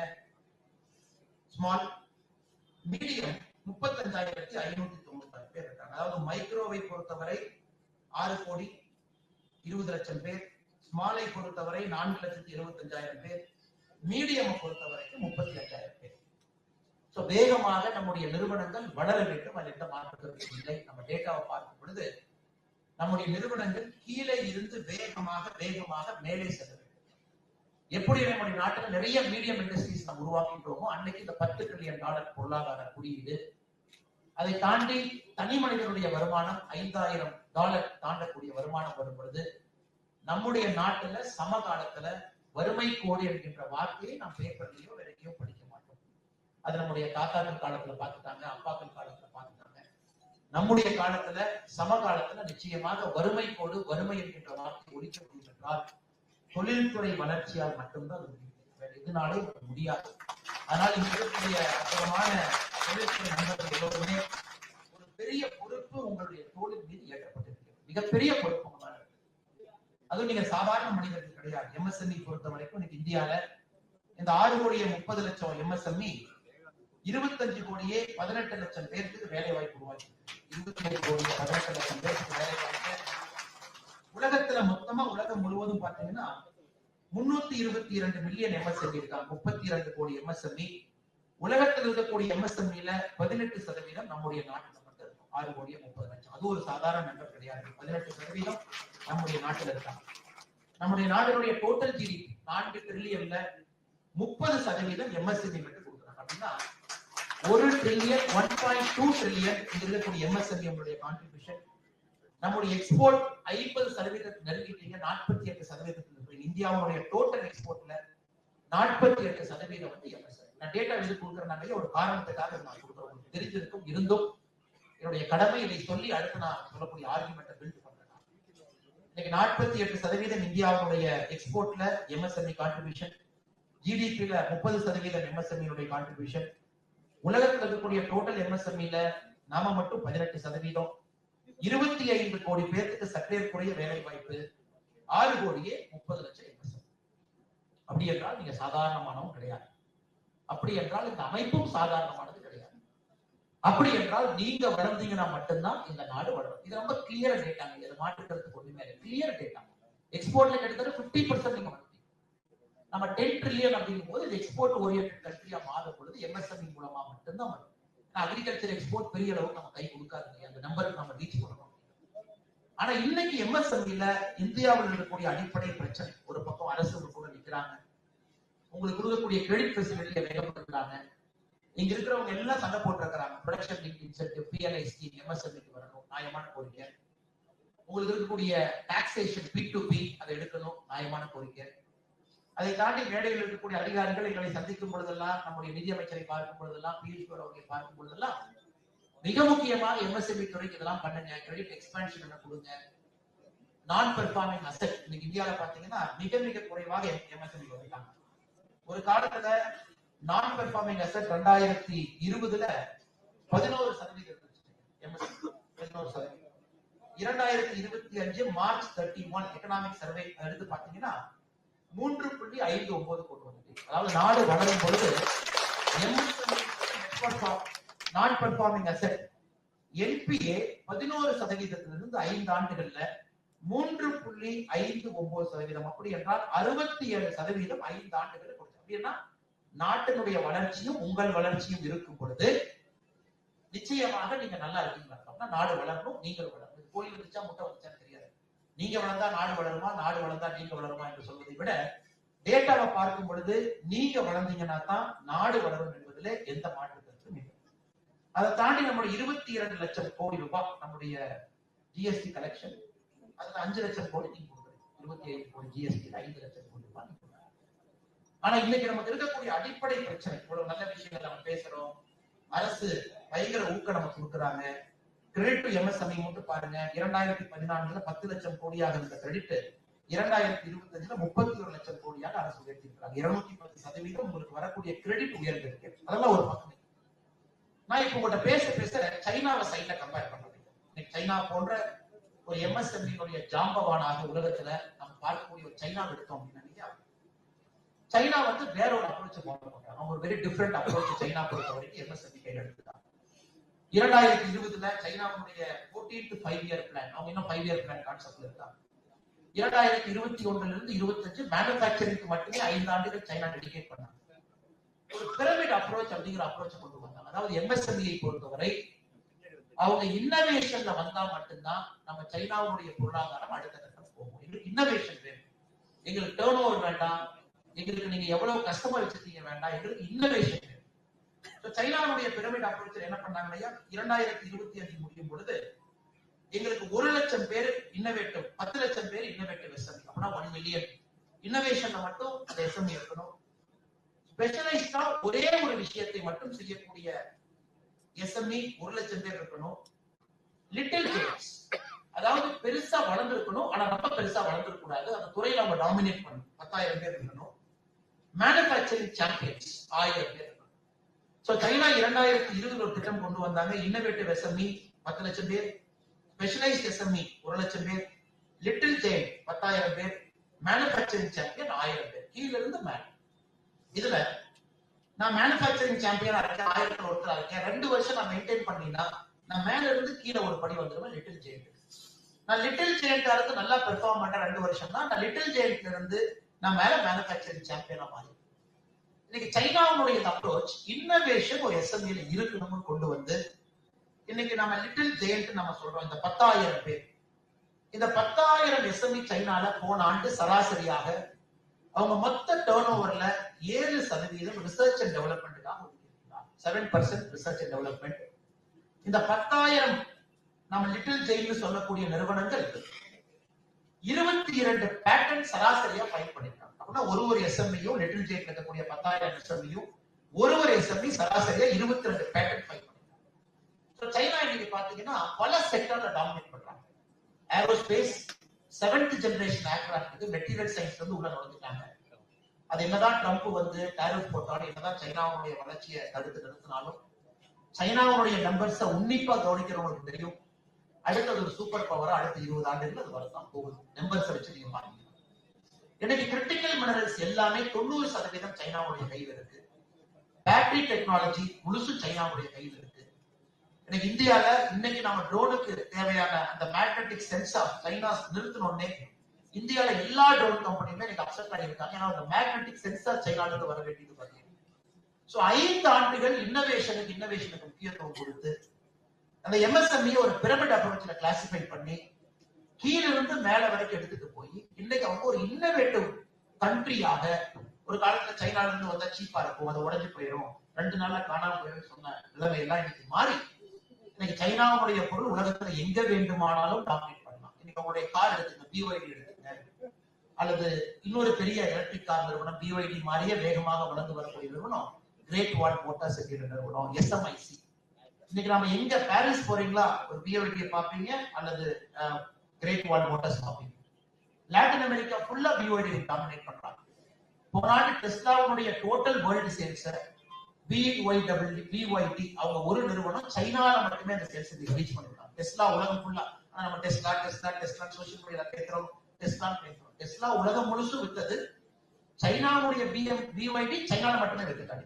ஸ்மால், மீடியம் 35,596 பேர் இருக்காங்க. அதாவது மைக்ரோவை பொறுத்தவரை 6,20,00,000 பேர், ஸ்மாலை பொறுத்தவரை 4,75,000 பேர், மீடியம் பொறுத்தவரைக்கும் 35,000 பேர். வேகமாக நம்முடைய நிறுவனங்கள் வளர வேண்டும், அது எந்த மாற்றத்திற்கு இல்லை. நம்ம டேட்டாவை பார்க்கும் பொழுது நம்முடைய நிறுவனங்கள் கீழே இருந்து வேகமாக மேலே செல்ல வேண்டும். எப்படி நம்முடைய நாட்டில் நிறைய மீடியம் இண்டஸ்ட்ரீஸ் நம்ம உருவாக்கின்றோமோ அன்னைக்கு இந்த $10 trillion பொருளாதார குறியீடு, அதை தாண்டி தனி மனிதனுடைய வருமானம் $5,000 தாண்டக்கூடிய வருமானம் வரும் பொழுது நம்முடைய நாட்டுல சமகாலத்துல வறுமை கோடு என்கின்ற வார்த்தையை நாம் பேப்பர்லயோ வேலையோ படிக்க மாட்டோம். அது நம்முடைய தாத்தாக்கள் காலத்துல பார்த்துட்டாங்க, அப்பாக்கள் காலத்துல பார்த்துட்டாங்க. நம்முடைய காலத்துல சமகாலத்துல நிச்சயமாக வறுமை கோடு, வறுமை என்கின்ற வார்த்தை ஒழிக்க முடியும் என்றால் தொழில்துறை வளர்ச்சியால் மட்டும்தான் அது முடியும். வேற எதுனாலே முடியாது. அதனால் இங்க இருக்கக்கூடிய அற்புதமான தொழில்துறை நண்பர்கள் எல்லோருமே ஒரு பெரிய பொறுப்பு உங்களுடைய தோளின் மீது ஏற்றப்பட்டிருக்கு. மிகப்பெரிய பொறுப்பு உங்களால. அதுவும் நீங்க சாதாரண மனிதர்கள் கிடையாது. எம்எஸ்எம்இ பொறுத்த வரைக்கும் இன்னைக்கு இந்தியால இந்த 6,30,00,000 எம்எஸ்எம்இ 25,18,00,000 பேருக்கு வேலை வாய்ப்பு உருவாக்கி 25,18,00,000 பேருக்கு வேலை வாய்ப்பு. உலகத்துல மொத்தமா உலகம் முழுவதும் பாத்தீங்கன்னா 322 மில்லியன் எம்எஸ்எம்இ இருக்காங்க. 32 கோடி எம்எஸ்எம்இ. உலகத்தில் இருக்கக்கூடிய எம்எஸ்எம்இல 18% நம்முடைய நாட்டில் மட்டும் இருக்கும். 6,30,00,000. அது ஒரு சாதாரண நம்பர் கிடையாது. 18% நம்முடைய நாட்டில் இருக்காங்க. நம்முடைய நாட்டினுடைய டோட்டல் ஜிடிபி 4 ட்ரில்லியன்ல 30% எம்எஸ்எம்இ மட்டும் கொடுக்குறாங்க. அப்படின்னா 1 ட்ரில்லியன் 1.2 ட்ரில்லியன் இங்க இருக்கக்கூடிய எம்எஸ்எம்இ நம்மளுடைய கான்ட்ரிபியூஷன். நம்முடைய எக்ஸ்போர்ட் 50% நெருங்கிட்டீங்க. 48% இந்தியாவுடைய டோட்டல் எக்ஸ்போர்ட்ல 48% வந்து எம்எஸ்எம்இ. நான் டேட்டா எது கொடுக்குறேன் ஒரு காரணத்துக்காக நான் கொடுக்குறேன். தெரிஞ்சிருக்கும் இருந்தும் என்னுடைய கடமை இதை சொல்லி அடுத்து நான் சொல்லக்கூடிய ஆர்குமெண்ட்டை பில்ட் பண்றேன். இன்னைக்கு 48% இந்தியாவுடைய எக்ஸ்போர்ட்ல எம்எஸ்எம்இ கான்ட்ரிபியூஷன். ஜிடிபில 30% MSME contribution. உலகத்தில் இருக்கக்கூடிய டோட்டல் எம்எஸ்எம்இல நாம மட்டும் 18%. 25 கோடி பேருக்கு சற்றேற்குறைய வேலை வாய்ப்பு. 6,30,00,000 எம்எஸ்எம்இ. அப்படி என்றால் நீங்க சாதாரணமானவும் கிடையாது. அப்படி என்றால் இந்த அமைப்பும் சாதாரணமானது கிடையாது. அப்படி என்றால் நீங்க வளர்ந்தீங்கன்னா மட்டும்தான் இந்த நாடு வளரும். இது ரொம்ப கிளியர் டேட்டாங்க. இது மாற்றுக்கிறதுக்கு ஒண்ணுமே இல்லை. Clear data. எக்ஸ்போர்ட்ல கிட்டத்தட்ட 50% நீங்க வளர்த்தீங்க. நம்ம 10 ட்ரில்லியன் அப்படிங்கும் போது இது எக்ஸ்போர்ட் ஓரியன்டட் கண்ட்ரியா மாறும் பொழுது எம்எஸ்எம்இ மூலமா மட்டும்தான் வரும். அக்ரிகல்ச்சர் எக்ஸ்போர்ட் பெரிய அளவுக்கு நம்ம கை கொடுக்காது. அந்த நம்பருக்கு நம்ம ரீச் பண்ணணும். ஆனா இன்னைக்கு எம்எஸ்எம்இல இந்தியாவில் இருக்கக்கூடிய அடிப்படை பிரச்சனை, ஒரு பக்கம் அரசு கூட நிக்கிறாங்க, உங்களுக்கு கொடுக்கக்கூடிய கிரெடிட் ஃபெசிலிட்டியை வேகப்படுத்துறாங்க. இங்க இருக்கிறவங்க எல்லாம் சண்டை போட்டுருக்காங்க. Production link incentive, PLI scheme எம்எஸ்எம்இக்கு வரணும், நியாயமான கோரிக்கை. உங்களுக்கு இருக்கக்கூடிய டாக்ஸேஷன் P2P அதை எடுக்கணும், நியாயமான கோரிக்கை. அதை தாண்டி மேடையில் இருக்கக்கூடிய அதிகாரிகள் எங்களை சந்திக்கும் பொழுதெல்லாம், நம்முடைய நிதியமைச்சரை பார்க்கும் பொழுதெல்லாம், பியூஷ் கோயல் அவர்களை பார்க்கும் பொழுதெல்லாம் மிக முக்கியமாக எம்எஸ்எம்இ துறைக்கு இதெல்லாம் பண்ணுங்க, கிரெடிட் எக்ஸ்பான்ஷன் என்ன கொடுங்க. நான் பெர்ஃபார்மிங் அசெட் இன்னைக்கு இந்தியாவில் பாத்தீங்கன்னா மிக மிக குறைவாக எம்எஸ்எம்இ வந்துட்டாங்க. ஒரு காலத்துல நான் பெர்ஃபார்மிங் அசெட் 2020ல 11% இருந்துச்சு. 11%. 2025 மார்ச் 31 எக்கனாமிக் சர்வே எடுத்து பாத்தீங்கன்னா 3.59 கொண்டு வந்துட்டு. அதாவது நாடு வளரும் பொழுது நான் பெர்ஃபார்மிங் அசெட் என்பிஏ 11%இருந்து 5 ஆண்டுகள்ல 3.59%. அப்படி என்றால் 67% 5 ஆண்டுகள் கொடுத்து. அப்படின்னா நாட்டினுடைய வளர்ச்சியும் உங்கள் வளர்ச்சியும் இருக்கும் பொழுது நிச்சயமாக நீங்க நல்லா இருக்கீங்க. நாடு வளரணும், நீங்கள் வளரணும். கோழி வந்துச்சா முட்டை வந்துச்சான்னு தெரியாது. நீங்க வளர்ந்தா நாடு வளருமா, நாடு வளர்ந்தா நீங்க வளருமா என்று சொல்வதை விட டேட்டாவை பார்க்கும் பொழுது நீங்க வளர்ந்தீங்கன்னா தான் நாடு வளரும் என்பதில் எந்த மாற்று கருத்தும் இல்லை. அதை தாண்டி நம்முடைய 22 லட்சம் கோடி ரூபாய் நம்முடைய ஜிஎஸ்டி கலெக்ஷன், அதுல 5 லட்சம் கோடி நீங்க கொடுக்குறீங்க. 25 கோடி ஜிஎஸ்டி 5 லட்சம் கோடி ரூபாய். ஆனா இன்னைக்கு நமக்கு இருக்கக்கூடிய அடிப்படை பிரச்சனை, இவ்வளவு நல்ல விஷயங்கள் நம்ம பேசுறோம், அரசு பயங்கர ஊக்கம் நமக்கு கொடுக்குறாங்க. கிரெடிட் டு எம்எஸ்எம்இ மட்டும் பாருங்க, 2014ல 10 லட்சம் கோடியாக இருந்த கிரெடிட் 2025ல 31 லட்சம் கோடியாக அரசு உயர்த்திருக்கிறாங்க. 210% உங்களுக்கு வரக்கூடிய கிரெடிட் உயர்ந்து இருக்கு. அதெல்லாம் ஒரு பக்கம். நான் இப்ப உங்கள்கிட்ட பேச சைனாவை சைட்ல கம்பேர் பண்றேன். இன்னைக்கு சைனா போன்ற ஒரு எம்எஸ்எம்இ ஜாம்பவானாக உலகத்துல நம்ம பார்க்கக்கூடிய ஒரு சைனா எடுத்தோம் அப்படின்னா, சைனா வந்து வேற ஒரு அப்ரோச் ஃபாலோ பண்றாங்க. அவங்க ஒரு வெரி டிஃபரெண்ட் அப்ரோச் சைனா பொறுத்த வரைக்கும் எம்எஸ்எம்இ கையில் எடுத்துட்டாங்க. 2020ல சைனாவுடைய 14 to 5 year பிளான், அவங்க இன்னும் 5 year பிளான் கான்செப்ட்ல இருக்காங்க. 2021ல இருந்து 25 மேனுஃபேக்சரிங்க்கு மட்டுமே 5 ஆண்டுகள் சைனா டெடிகேட் பண்ணாங்க. ஒரு பிரமிட் அப்ரோச் அப்படிங்கிற அப்ரோச் கொண்டு வந்தாங்க. அதாவது எம்எஸ்எம்இ பொறுத்தவரை அவங்க இன்னோவேஷன்ல வந்தா மட்டும்தான் நம்ம சைனாவுடைய பொருளாதாரம் அடுத்த கட்டம் போகும். எங்களுக்கு இன்னோவேஷன் வேணும், எங்களுக்கு டர்ன் ஓவர் வேண்டாம், எங்களுக்கு நீங்க எவ்வளவு கஷ்டமா வச்சிருக்கீங்க வேண்டாம், எங்களுக்கு இன்னோவேஷன் வேணும். சைனாவுடைய பிரமிட் அப்ரோச் என்ன பண்ணாங்க, 2025 முடியும் பொழுது எங்களுக்கு 1 லட்சம் பேர் இன்னோவேட்டிவ், 10 லட்சம் பேர் இன்னோவேட்டிவ் எஸ்எம்இ, அப்படின்னா 1 மில்லியன் இன்னோவேஷன்ல மட்டும் அந்த எஸ்எம்இ இருக்கணும். ஸ்பெஷலைஸ்டா ஒரே ஒரு விஷயத்தை மட்டும் செய்யக்கூடிய எஸ்எம்இ 1 லட்சம் பேர் இருக்கணும். லிட்டில் கேம்ஸ் அதாவது பெருசா வளர்ந்துருக்கணும், ஆனா ரொம்ப பெருசா வளர்ந்துருக்க கூடாது. அந்த துறையில அவங்க டாமினேட் பண்ணணும். 10,000 பேர் இருக்கணும். மேனுபேக்சரிங் சாம்பியன்ஸ் 1000 பேர் இருக்கணும். சோ சைனா 2020 ஒரு திட்டம் கொண்டு வந்தாங்க. இன்னோவேட்டிவ் எஸ்எம்இ 10 லட்சம் பேர், ஸ்பெஷலைஸ்ட் எஸ்எம்இ 1 லட்சம் பேர், லிட்டில் ஜெயின் 10,000 பேர், மேனுபேக்சரிங் சாம்பியன் 1000 பேர், கீழ இருந்து மேல. இதுல நான் மேனுபேக்சரிங் சாம்பியனா இருக்கேன், 1000 ஒருத்தரா இருக்கேன். 2 வருஷம் நான் மெயின்டைன் பண்ணினா நான் மேல இருந்து கீழே ஒரு படி வந்துருவேன் லிட்டில் ஜெயிண்ட். நான் லிட்டில் ஜெயிண்டா இருந்து நல்லா பெர்ஃபார்ம் பண்றேன் 2 வருஷம் தான், நான் லிட்டில் ஜெயிண்ட்ல இருந்து நான் மேல மேனுபேக்சரிங் சாம்பியனா மாறி. இன்னைக்கு சைனாவுடைய அப்ரோச் இன்னோவேஷன் ஒரு எஸ்எம்இல இருக்கணும்னு கொண்டு வந்து இன்னைக்கு நம்ம லிட்டில் ஜெயிண்ட் நம்ம சொல்றோம். இந்த 10,000 பேர், இந்த 10,000 எஸ்எம்இ சைனால போன ஆண்டு சராசரியாக அவங்க மொத்த டர்ன் ஓவர்ல 7% ரிசர்ச் அண்ட் டெவலப்மெண்ட்டுக்காக ஒதுக்கியிருக்கிறாங்க. 7% ரிசர்ச் அண்ட் டெவலப்மெண்ட். இந்த 10,000 நம்ம லிட்டில் ஜெயின்னு சொல்லக்கூடிய நிறுவனங்கள் 22 பேட்டர்ன் சராசரியா ஃபைல் பண்ணிருக்காங்க. அப்படின்னா ஒரு எஸ்எம்இயும் லிட்டில் ஜெயின்ல இருக்கக்கூடிய 10,000 எஸ்எம்இயும் ஒரு எஸ்எம்இ சராசரியா 22 பேட்டர்ன் ஃபைல் பண்ணிருக்காங்க. சைனா இன்னைக்கு பாத்தீங்கன்னா பல செக்டர்ல டாமினேட் பண்றாங்க. Aerospace 7th generation aircraft material science வந்து உள்ள நுழைஞ்சிட்டாங்க. அது என்னதான் ட்ரம்ப் வந்து டாரிஃப் போட்டாலும், என்னதான் சைனாவுடைய வளர்ச்சியை தடுத்து நிறுத்தினாலும், சைனாவுடைய நம்பர்ஸை உன்னிப்பா கவனிக்கிறவங்களுக்கு தெரியும் அடுத்தது ஒரு சூப்பர் பவரா அடுத்த 20 ஆண்டுகள் அது வரதான் போகுது. நம்பர்ஸை வச்சு நீங்க பாருங்க. இன்னைக்கு கிரிட்டிக்கல் மினரல்ஸ் எல்லாமே 90% சைனாவுடைய கையில் இருக்கு. பேட்டரி டெக்னாலஜி முழுசும் சைனாவுடைய கையில் இருக்கு. இன்னைக்கு இந்தியால இன்னைக்கு நம்ம ட்ரோனுக்கு தேவையான அந்த மேக்னெட்டிக் சென்சார் சைனா நிறுத்தினோடனே இந்தியால எல்லா ட்ரோன் கம்பெனியுமே இன்னைக்கு அப்செட் ஆகியிருக்காங்க. ஏன்னா அந்த மேக்னெட்டிக் சென்சார் சைனால இருந்து வர வேண்டியது பாத்தீங்கன்னா. சோ 5 ஆண்டுகள் இன்னோவேஷனுக்கு முக்கியத்துவம் கொடுத்து அந்த எம்எஸ்எம்இ ஒரு பிரமிட் அப்ரோச்ல கிளாசிஃபை பண்ணி கீழ இருந்து மேல வரைக்கும் எடுத்துட்டு போய் இன்னைக்கு அவங்க ஒரு இன்னோவேட்டிவ் கண்ட்ரியாக, ஒரு காலத்துல சைனால இருந்து வந்தா சீப்பா இருக்கும், அது உடஞ்சு போயிடும், 2 நாள்ல காணாம போயிடும் சொன்ன நிலைமை எல்லாம் இன்னைக்கு மாறி இன்னைக்கு சைனாவுடைய பொருள் உலகத்துல எங்க வேண்டுமானாலும் டாமினேட் பண்ணலாம். இன்னைக்கு உங்களுடைய கார் எடுத்துங்க, பிஒய்டி எடுத்துங்க, அல்லது இன்னொரு பெரிய எலக்ட்ரிக் கார் நிறுவனம் பிஒய்டி மாதிரியே வேகமாக வளர்ந்து வரக்கூடிய நிறுவனம் கிரேட் வால் மோட்டார்ஸ் என்கிற நிறுவனம், எஸ்எம்ஐசி. இன்னைக்கு நாம எங்க பாரிஸ் போறீங்களா ஒரு பிஒய்டியை பார்ப்பீங்க, அல்லது கிரேட் வால் மோட்டார்ஸ் பார்ப்பீங்க. லாட்டின் அமெரிக்கா ஃபுல்லா பிஒய்டி டாமினேட் பண்றாங்க. போன ஆண்டு டெஸ்லாவுடைய டோட்டல் வேர்ல்டு சேல்ஸ் பிஒய்டி அவங்க ஒரு நிறுவனம் சைனால மட்டுமே அந்த சேல்ஸ் ரீச் பண்ணிருக்காங்க. டெஸ்லா உலகம் ஃபுல்லா நம்ம டெஸ்லா சோஷியல் மீடியால பேசுறோம், டெஸ்லா உலகம் முழுசும் வித்தது. சைனாவுடைய பிஒய்டி சைனால மட்டுமே வித்துட்டாங்க.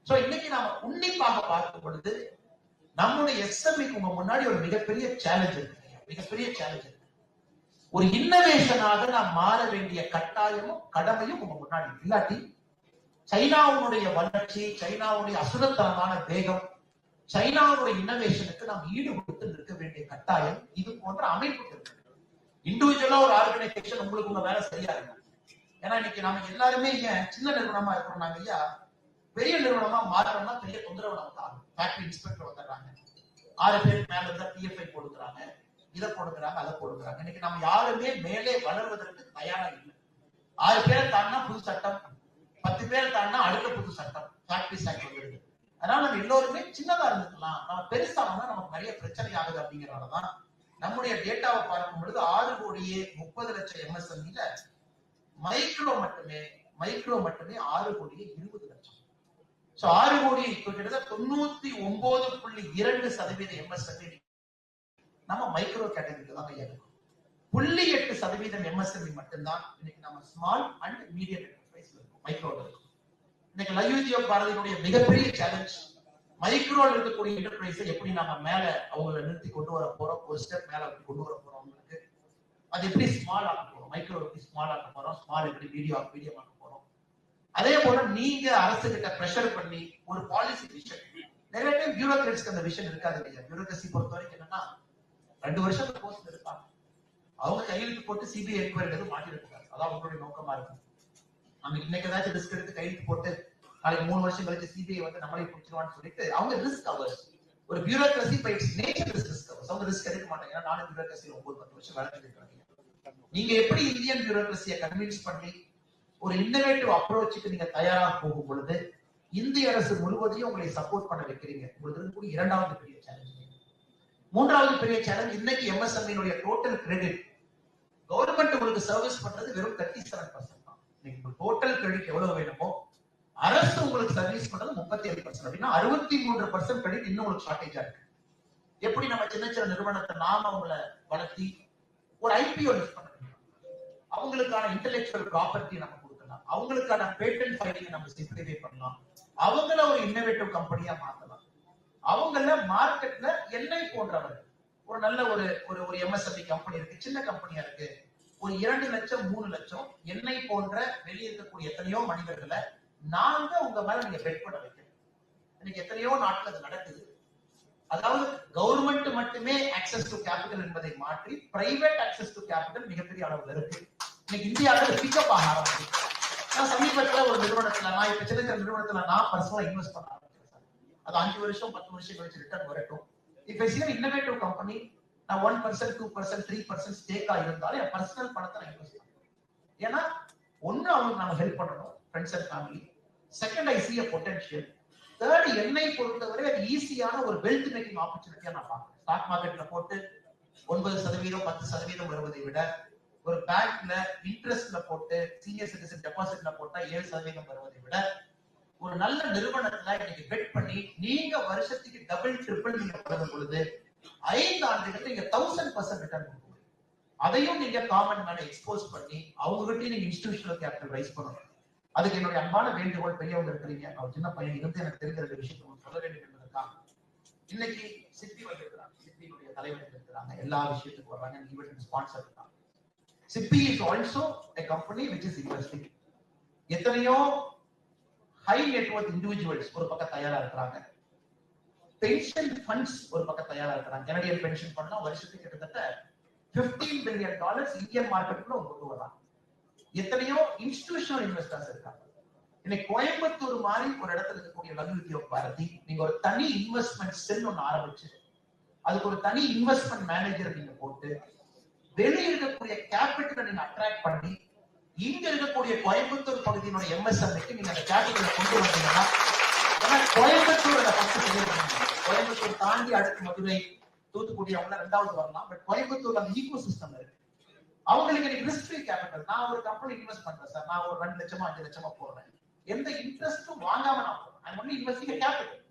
சோ இன்னைக்கு நாம உன்னிப்பாக பார்க்கும் பொழுது நம்முடைய எஸ்எம்இக்கு உங்க முன்னாடி ஒரு மிகப்பெரிய சேலஞ்ச் இருக்கு. ஒரு இன்னோவேஷனாக நாம் மாற வேண்டிய கட்டாயமும் கடமையும் உங்க முன்னாடி இல்லாட்டி சைனாவுடைய வளர்ச்சி, சைனாவுடைய அசுரத்தனமான வேகம், சைனாவுடைய இன்னோவேஷனுக்கு நாம் ஈடுபடுத்தி நிற்க வேண்டிய கட்டாயம் இது போன்ற அமைப்புகள் இருக்கு. இண்டிவிஜுவலா ஒரு ஆர்கனைசேஷன் உங்களுக்கு உங்க வேலை சரியா இருக்கு. ஏன்னா இன்னைக்கு நாம எல்லாருமே ஏன் சின்ன நிறுவனமா இருக்கிறோம், நாங்க ஐயா பெரிய நிறுவனமா மாறணும்னா பெரிய தொந்தரவு நமக்கு ஆகும். ஃபேக்டரி இன்ஸ்பெக்டர் வந்துடுறாங்க, 6 பேருக்கு மேல இருந்தா டிஎஃப்ஐ போடுக்கிறாங்க, இதை போடுக்கிறாங்க, அதை போடுக்கிறாங்க. இன்னைக்கு நம்ம யாருமே மேலே வளர்வதற்கு தயாரா இல்லை. 6 பேரை தாண்டினா புது சட்டம், 10 பேரை தாண்டினா அடுத்த புது சட்டம், ஃபேக்டரி ஆக்ட் வந்துருக்கு. அதனால நம்ம எல்லோருமே சின்னதா இருந்துக்கலாம், நம்ம பெருசானா நமக்கு நிறைய பிரச்சனை ஆகுது. அப்படிங்கிறனாலதான் நம்முடைய டேட்டாவை பார்க்கும் பொழுது 6 கோடியே 30 லட்சம் எம்எஸ்எம்இல மைக்ரோ மட்டுமே 6 கோடியே 20 லட்சம். 6 கோடி கிட்டத்தட்ட 99.2% எம்எஸ்எம்இ நம்ம மைக்ரோ கேட்டகரிக்கு தான் இருக்கும். 0.8% எம்எஸ்எம்இ மட்டும்தான் இன்னைக்கு நம்ம ஸ்மால் அண்ட் மீடியம் என்டர்பிரைஸ்ல இருக்கும், மைக்ரோல இருக்கும். இன்னைக்கு லைவ்ஜியோ பாரதியினுடைய மிகப்பெரிய சேலஞ்ச் மைக்ரோல இருக்கக்கூடிய என்டர்பிரைஸை எப்படி நம்ம மேல அவங்களை நிறுத்தி கொண்டு வர போறோம், ஒரு ஸ்டெப் மேல அப்படி கொண்டு வர போறோம். அவங்களுக்கு அது எப்படி ஸ்மால் ஆக்க போறோம், மைக்ரோ எப்படி ஸ்மால் ஆக்க போறோம், ஸ்மால் எப்படி மீடியம் ஆக்க போறோம். அதே போல நீங்க அரசு கிட்ட பிரஷர் பண்ணி ஒரு பாலிசி விஷன், நிறைய டைம் பியூரோக்ராட்ஸ்க்கு அந்த விஷன் இருக்காது இல்லையா. பியூரோக்ரசி பொறுத்த வரைக்கும் என்னன்னா 2 வருஷம் போஸ்ட் இருப்பாங்க, அவங்க கையெழுத்து போட்டு சிபிஐ என்கொயரி எதுவும் மாட்டிருக்காங்க. அதான் அவங்களுடைய நோக்கமா இருக்கும். நம்ம இன்னைக்கு ஏதாச்சும் ரிஸ்க் எடுத்து கையெழுத்து போட்டு நாளைக்கு 3 வருஷம் கழிச்சு சிபிஐ வந்து நம்மளே பிடிச்சிருவான்னு சொல்லிட்டு அவங்க ரிஸ்க் அவர்ஸ். ஒரு bureaucracy by its nature is risk averse. அவங்க ரிஸ்க் எடுக்க மாட்டாங்க. ஏன்னா நானும் பியூரோக்ரசியில 9-10 வருஷம் வேலை செஞ்சிருக்காங்க. நீங்க எப்படி இந்தியன் பியூரோக்ரசியை கன்வின்ஸ் பண்ணி ஒரு இன்னோவேட்டிவ் அப்ரோச்சுக்கு நீங்க தயாரா போகும் பொழுது இந்திய அரசு முழுவதையும் உங்களை சப்போர்ட் பண்ண வைக்கிறீங்க. உங்களுக்கு இருக்கக்கூடிய 2வது பெரிய சேலஞ்ச். மூன்றாவது பெரிய சேலஞ்ச், இன்னைக்கு MSME டோட்டல் கிரெடிட் கவர்மெண்ட் உங்களுக்கு சர்வீஸ் பண்றது வெறும் 37% தான். நீங்க டோட்டல் கிரெடிட் எவ்வளவு வேணுமோ அரசு உங்களுக்கு சர்வீஸ் பண்றது 37%. அப்படின்னா 63% கிரெடிட் இன்னும் உங்களுக்கு ஷார்டேஜா இருக்கு. எப்படி நம்ம சின்ன சின்ன நிறுவனத்தை நாம அவங்களை வளர்த்தி ஒரு IPO லிஸ்ட் பண்ண முடியும், அவங்களுக்கான இன்டெலெக்சுவல் ப்ராப்பர்ட்டி நம்ம கொடுக்கலாம், அவங்களுக்கான பேட்டன்ட் ஃபைலிங் நம்ம சிம்பிளிஃபை பண்ணலாம், அவங்கள ஒரு இன்னோவேட்டிவ் கம்பெனியா மாத்தலாம், அவங்கள மார்க்கெட்ல என்னை போன்றவர் ஒரு நல்ல ஒரு ஒரு MSME கம்பெனி இருக்கு, சின்ன கம்பெனியா இருக்கு, ஒரு 2 லட்சம் 3 லட்சம் என்னை போன்ற வெளியே இருக்கக்கூடிய எத்தனையோ மனிதர்களை நாங்க உங்க மேல நீங்க பெட் பண்ண வைக்கணும். இன்னைக்கு எத்தனையோ நாட்டுல அது நடக்குது. அதாவது கவர்மெண்ட் மட்டுமே ஆக்சஸ் டு கேபிட்டல் என்பதை மாற்றி பிரைவேட் ஆக்சஸ் டு கேபிட்டல் மிகப்பெரிய அளவுல இருக்கு. இன்னைக்கு இந்தியாவில் பிக்கப் ஆக ஆரம்பிச்சு. நான் சமீபத்துல ஒரு நிறுவனத்துல, நான் இப்ப சின்ன சின்ன நிறுவனத்துல நான் பர்சனலா இன்வெஸ்ட் பண்ண ஆரம்பிச்சேன். அது 5 வருஷம் 10 வருஷம் கழிச்சு ரிட்டர்ன் வரட்டும். இப்ப சில இன்னோவேட்டிவ் கம்பெனி நான் 1%, 2%, 3% ஸ்டேக்கா இருந்தாலும் என் பர்சனல் பணத்தை நான் இன்வெஸ்ட் பண்ணுவேன். ஏன்னா ஒண்ணு அவங்களுக்கு நம்ம ஹெல்ப் பண்ணணும், friends and family. Second, I C a potential. Third, என்னை பொறுத்தவரை அது ஈஸியான ஒரு வெல்த் மேக்கிங் ஆப்பர்ச்சுனிட்டியா நான் பார்க்கிறேன். ஸ்டாக் மார்க்கெட்ல போட்டு 9%, 10% வருவதை விட ஒரு பேங்க்ல இன்ட்ரெஸ்ட்ல போட்டு சீனியர் சிட்டிசன் டெபாசிட்ல போட்டா 7% வருவதை விட ஒரு நல்ல நிறுவனத்துல இன்னைக்கு பெட் பண்ணி நீங்க வருஷத்துக்கு டபுள் ட்ரிபிள் நீங்க வளரும் பொழுது 5 ஆண்டுகள் நீங்க 1000% ரிட்டர்ன் கொடுக்கணும். அதையும் நீங்க காமன் மேன எக்ஸ்போஸ் பண்ணி அவங்ககிட்டயும் நீங்க இன்ஸ்டிடியூஷனல் கேபிட்டல் ரைஸ் பண்ணணும். அதுக்கு என்னுடைய அன்பான வேண்டுகோள், பெரியவங்க இருக்கிறீங்க, அவர் சின்ன பையன் இருந்து எனக்கு தெரிஞ்ச 2 விஷயத்தை சொல்ல வேண்டும் என்பதற்காக இன்னைக்கு சிப்பி வந்திருக்கிறாங்க, சிப்பியுடைய தலைவர் இருக்கிறாங்க, எல்லா விஷயத்துக்கும் வர்றாங்க, ஈவென்ட் ஸ்பான்சர் இருக்காங்க. Sippi is also a company which is investing. எத்தனையோ ஹை நெட்வொர்த் இண்டிவிஜுவல்ஸ் ஒரு பக்கம் தயாரா இருக்கிறாங்க, பென்ஷன் ஃபண்ட்ஸ் ஒரு பக்கம் தயாரா இருக்கிறாங்க. கனடியன் பென்ஷன் ஃபண்ட்னா வருஷத்துக்கு கிட்டத்தட்ட $15 பில்லியன் இந்தியன் மார்க்கெட்டுக்குள்ள கொண்டு வராங்க. எத்தனையோ இன்ஸ்டிடியூஷனல் இன்வெஸ்டர்ஸ் இருக்காங்க. இன்னைக்கு கோயம்புத்தூர் மாதிரி ஒரு இடத்துல இருக்கக்கூடிய லகு உத்தியோக பாரதி நீங்க ஒரு தனி இன்வெஸ்ட்மெண்ட் செல் ஒன்று ஆரம்பிச்சு அதுக்கு ஒரு தனி இன்வெஸ்ட்மெண்ட் மேனேஜர் நீங்க போட்டு வெளியே இருக்கக்கூடிய கேபிட்டலை நீங்க அட்ராக்ட் பண்ணி இங்க இருக்கக்கூடிய கோயம்புத்தூர் பகுதியினுடைய MSMEக்கு நீங்க அந்த கேபிட்டலை கொண்டு வந்தீங்கன்னா, கோயம்புத்தூர் கோயம்புத்தூர் தாண்டி அடுத்து மதுரை, தூத்துக்குடி அவங்க 2வது வரலாம். பட் கோயம்புத்தூர்ல அந்த ஈகோ சிஸ்டம் இருக்கு. அவங்களுக்கு எனக்கு ரிஸ்க் ஃப்ரீ கேபிட்டல், நான் ஒரு கம்பெனி இன்வெஸ்ட் பண்றேன் சார், நான் ஒரு 2 லட்சமா 5 லட்சமா போடுறேன், எந்த இன்ட்ரெஸ்டும் வாங்காம நான் போறேன், ஐ ஒன்லி இன்வெஸ்டிங் கேபிட்டல்.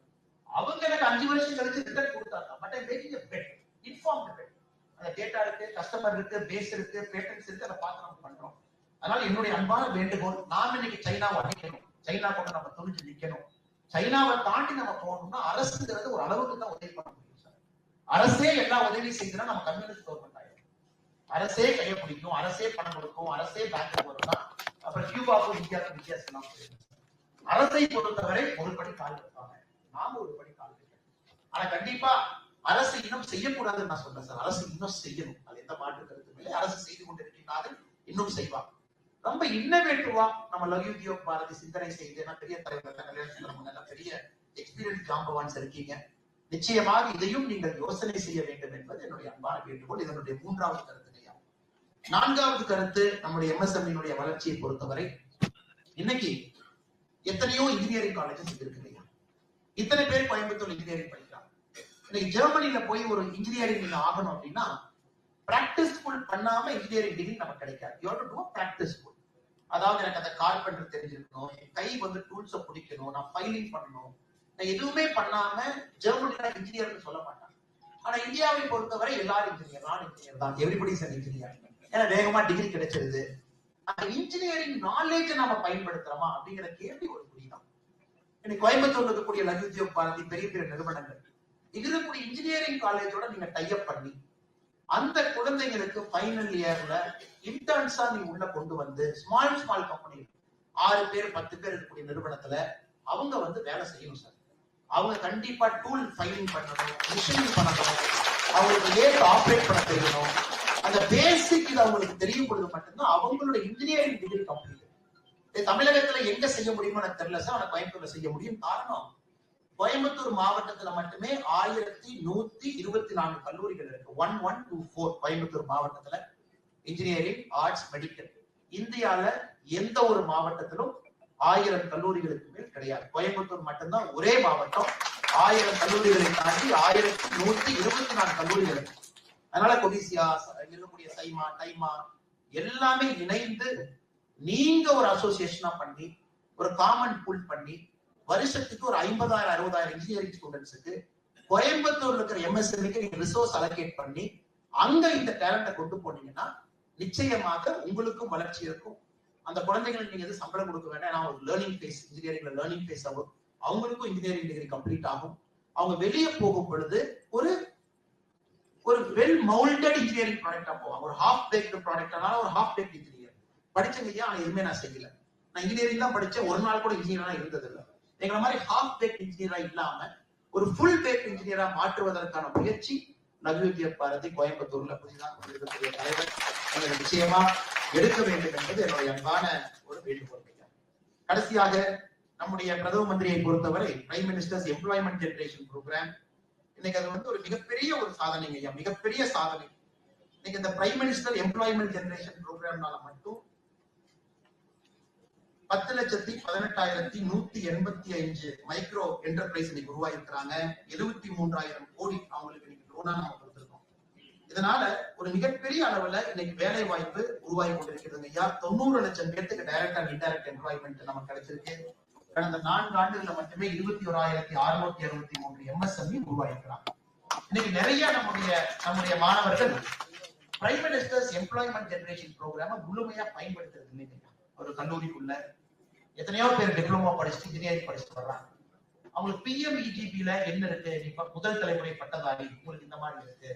அவங்க எனக்கு 5 வருஷம் கழிச்சு ரிட்டர்ன் கொடுத்தாங்க. But I making a bet, informed bet. அந்த டேட்டா இருக்கு, கஸ்டமர் இருக்கு, பேஸ் இருக்கு, பேட்டன்ஸ் இருக்கு, அதை பார்த்து நம்ம பண்றோம். அதனால என்னுடைய அன்பான வேண்டுகோள், நாம இன்னைக்கு சைனாவை அடிக்கணும், சைனா கூட நம்ம துணிஞ்சு நிக்கணும். சைனாவை தாண்டி நம்ம போகணும்னா அரசுங்கிறது ஒரு அளவுக்கு தான் உதவி பண்ண முடியும் சார். அரசே எல்லா உதவியும் செய்துனா நம்ம கம்யூனிஸ்ட் கவர்மெண்ட் ஆயிடும். அரசே கையை பிடிக்கும், அரசே பணம் கொடுக்கும், அரசே பேங்க் வரும்னா அப்புறம் கியூபாவுக்கும் இந்தியாவுக்கும் வித்தியாசம் தான். அரசை பொறுத்தவரை ஒரு படி கால் வைப்பாங்க, நாம ஒரு படி கால் வைக்கணும். ஆனா கண்டிப்பா அரசு இன்னும் செய்யக்கூடாதுன்னு நான் சொல்றேன் சார். அரசு இன்னும் செய்யணும், அது எந்த மாற்று கருத்தும் இல்லை. அரசு செய்து கொண்டிருக்கிறார்கள், இன்னும் செய்வாங்க. ரொம்ப இன்னோவேட்டிவா நம்ம லகு உத்தியோக பாரதி சிந்தனை செய்து பெரிய தலைவர் பெரிய எக்ஸ்பீரியன்ஸ் ஜாம்பவான்ஸ் இருக்கீங்க. நிச்சயமாக இதையும் நீங்கள் யோசனை செய்ய வேண்டும் என்பது என்னுடைய அன்பான வேண்டுகோள். இதனுடைய 3வது கருத்து. 4வது கருத்து, நம்முடைய MSME வளர்ச்சியை பொறுத்தவரை இன்னைக்கு எத்தனையோ இன்ஜினியரிங் காலேஜஸ் இருக்கு இல்லையா? இத்தனை பேர் கோயம்புத்தூர் இன்ஜினியரிங் படிக்கிறாங்க. இன்னைக்கு ஜெர்மனில போய் ஒரு இன்ஜினியரிங் நீங்க ஆகணும் அப்படின்னா பிராக்டிஸ் ஸ்கூல் பண்ணாம இன்ஜினியரிங் டிகிரி நமக்கு கிடைக்காது. You have to to practise school. அதாவது எனக்கு அந்த கார்பெண்டர் தெரிஞ்சிருக்கணும், என் கை டூல்ஸை பிடிக்கணும், நான் ஃபைலிங் பண்ணணும். நான் எதுவுமே பண்ணாம ஜெர்மனில இன்ஜினியர்னு சொல்ல மாட்டாங்க. ஆனா இந்தியாவை பொறுத்தவரை எல்லாரும் இன்ஜினியர், நான் இன்ஜினியர் தான், எவ்ரிபடி இஸ் an இன்ஜினியர். ஏன்னா வேகமா டிகிரி கிடைச்சிருது. அந்த இன்ஜினியரிங் நாலேஜை நாம பயன்படுத்துறோமா அப்படிங்கிற கேள்வி ஒரு புரியுதான். இன்னைக்கு கோயம்புத்தூர்ல இருக்கக்கூடிய லகு உத்தியோக பாரதி பெரிய பெரிய நிறுவனங்கள் இது இருக்கக்கூடிய இன்ஜினியரிங் காலேஜோட நீங்க டைப் பண்ணி அந்த குழந்தைங்களுக்கு ஃபைனல் இயர்ல இன்டர்ன்ஸா நீ உள்ள கொண்டு வந்து ஸ்மால் கம்பெனி 6 பேர் 10 பேர் இருக்கக்கூடிய நிறுவனத்துல அவங்க வேலை செய்யணும் சார். அவங்க கண்டிப்பா டூல் ஃபைலிங் பண்ணணும், மிஷினிங் பண்ணணும், அவங்களுக்கு ஏட் ஆப்ரேட் பண்ண தெரியணும். அந்த பேசிக் இது அவங்களுக்கு தெரியும் பொழுது மட்டும்தான் அவங்களோட இன்ஜினியரிங் டிகிரி கம்ப்ளீட். தமிழகத்துல எங்க செய்ய முடியுமோ எனக்கு தெரியல சார், ஆனா கோயம்புத்தூர்ல செய்ய முடியும். காரணம், கோயம்புத்தூர் மாவட்டத்துல மட்டுமே 1124 கல்லூரிகள் இருக்கு. 1124 கோயம்புத்தூர் மாவட்டத்துல இன்ஜினியரிங், ஆர்ட்ஸ், மெடிக்கல். இந்தியால எந்த ஒரு மாவட்டத்திலும் 1000 கல்லூரிகளுக்கு மேல் கிடையாது. கோயம்புத்தூர் மட்டும்தான் ஒரே மாவட்டம் 1000 கல்லூரிகளை தாண்டி 1124 கல்லூரிகள். அதனால கொடிசியா இருக்கக்கூடிய சைமா டைமா எல்லாமே இணைந்து நீங்க ஒரு அசோசியேஷனா பண்ணி ஒரு காமன் பூல் பண்ணி வருஷத்துக்கு ஒரு 50,000 60,000 இன்ஜினியரிங் ஸ்டூடெண்ட்ஸுக்கு கோயம்புத்தூர்ல இருக்கிற எம்எஸ்எம்க்கு நீங்க ரிசோர்ஸ் அலோகேட் பண்ணி அங்க இந்த டேலண்ட்டை கொண்டு போனீங்கன்னா நிச்சயமாக உங்களுக்கும் வளர்ச்சி இருக்கும். அந்த குழந்தைகளுக்கு நீங்க எது சம்பளம் கொடுக்க வேண்டாம். ஒரு லேர்னிங் ஃபேஸ், இன்ஜினியரிங்ல லேர்னிங் ஃபேஸ் ஆகும். அவங்களுக்கும் இன்ஜினியரிங் டிகிரி கம்ப்ளீட் ஆகும். அவங்க வெளியே போகும் பொழுது ஒரு வெல் மவுல்டட் இன்ஜினியரிங் ப்ராடக்டா போவாங்க. ஒரு ஹாஃப் பேக்டு ப்ராடக்ட்னால ஒரு ஹாஃப் பேக்டு இன்ஜினியர் படிச்சங்க. ஆனா எதுவுமே நான் செய்யல, நான் இன்ஜினியரிங் தான் படிச்சேன், ஒரு நாள் கூட இன்ஜினியரா இருந்தது இல்லை. எங்களை மாதிரி ஹாஃப் பேக்டு இன்ஜினியரா இல்லாம ஒரு ஃபுல் பேக்டு இன்ஜினியரா மாற்றுவதற்கான முயற்சி நவீன பாரதி கோயம்புத்தூர்ல புதிதாக இருக்கக்கூடிய தலைவர் நிச்சயமா எடுக்க வேண்டும் என்பது என்னுடைய அன்பான ஒரு வேண்டுகோள். கடைசியாக நம்முடைய பிரதம மந்திரியை பொறுத்தவரை prime minister's employment generation programme இன்னைக்கு அது ஒரு மிகப்பெரிய ஒரு சாதனைங்க ஐயா, மிகப்பெரிய சாதனை. இன்னைக்கு இந்த பிரைம் மினிஸ்டர் எம்ப்ளாய்மெண்ட் ஜெனரேஷன் ப்ரோக்ராம்னால மட்டும் 10,18,185 மைக்ரோ என்டர்பிரைஸ் இன்னைக்கு உருவாயிருக்கிறாங்க. 73,000 கோடி அவங்களுக்கு இன்னைக்கு லோனா நம்ம கொடுத்திருக்கோம். இதனால ஒரு மிகப்பெரிய அளவுல இன்னைக்கு வேலை வாய்ப்பு உருவாகி கொண்டிருக்கிறது ஐயா. 90 லட்சம் பேருக்கு டைரக்ட் அண்ட் இன்டைரக்ட் எம்ப்ளாய்மெண்ட் நமக்கு கிடைச்சிருக்கு. கடந்த 4 ஆண்டுகள்ல மட்டுமே 21,663 எம்எஸ்எம்இ உருவாயிருக்கிறாங்க. இன்னைக்கு நிறைய நம்முடைய மாணவர்கள் பிரைம் மினிஸ்டர்ஸ் எம்ப்ளாய்மெண்ட் ஜெனரேஷன் ப்ரோக்ராம முழுமையா பயன்படுத்துறது இல்லைங்க. ஒரு கல்லூரிக்குள்ள எத்தனையோ பேர் டிப்ளமோ படிச்சுட்டு இன்ஜினியரிங் படிச்சுட்டு வர்றாங்க. அவங்களுக்கு பிஎம்இஜிபில என்ன இருக்கு, இப்ப முதல் தலைமுறை பட்டதாரி உங்களுக்கு இந்த மாதிரி இருக்கு,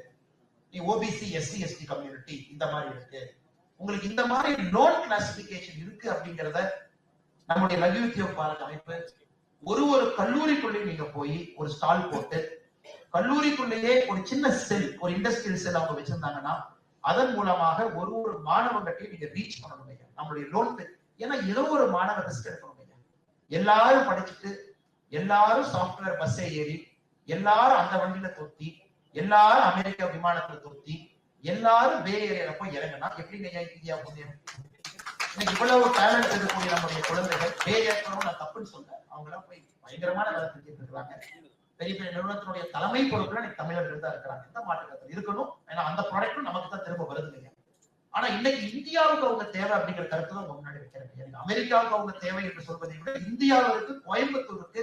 நீ ஓபிசி எஸ்சி எஸ்டி கம்யூனிட்டி இந்த மாதிரி இருக்கு, உங்களுக்கு இந்த மாதிரி லோன் கிளாசிபிகேஷன் இருக்கு அப்படிங்கறத நம்முடைய லகு உத்யோக் பாரத் அமைப்பு ஒரு கல்லூரிக்குள்ளேயும் நீங்க போய் ஒரு ஸ்டால் போட்டு கல்லூரிக்குள்ளேயே ஒரு சின்ன செல், ஒரு இண்டஸ்ட்ரியல் செல் அவங்க வச்சிருந்தாங்கன்னா அதன் மூலமாக ஒரு மாணவர்கிட்டையும் நீங்க ரீச் பண்ணணும். நம்மளுடைய லோன், ஏன்னா ஏதோ ஒரு மாணவர் ரிஸ்க் எடுக்கணும். எல்லாரும் படிச்சுட்டு எல்லாரும் சாஃப்ட்வேர் பஸ்ஸை ஏறி எல்லாரும் அந்த வண்டியில தொத்தி எல்லாரும் அமெரிக்கா விமானத்துல தொத்தி எல்லாரும் பே ஏரியால போய் இறங்கினா எப்படிங்க இந்தியா புண்ணியம்? இன்னைக்கு இவ்வளவு டேலண்ட் இருக்கக்கூடிய நம்முடைய குழந்தைகள் பே ஏற்கனவே நான் தப்புன்னு சொல்றேன், அவங்க எல்லாம் போய் பயங்கரமான வேலை செஞ்சுட்டு இருக்கிறாங்க. பெரிய பெரிய நிறுவனத்தினுடைய தலைமை பொறுப்புல இன்னைக்கு தமிழர்கள் தான் இருக்கிறாங்க. இந்த மாற்றத்தில் இருக்கணும். ஏன்னா அந்த ப்ராடக்டும் நமக்கு தான் திரும்ப வருதுங்க. ஆனா இன்னைக்கு இந்தியாவுக்கு அவங்க தேவை அப்படிங்கிற கருத்து தான் முன்னாடி வைக்கிறேன். அமெரிக்காவுக்கு அவங்க தேவை என்று சொல்வதை விட இந்தியாவிற்கு, கோயம்புத்தூருக்கு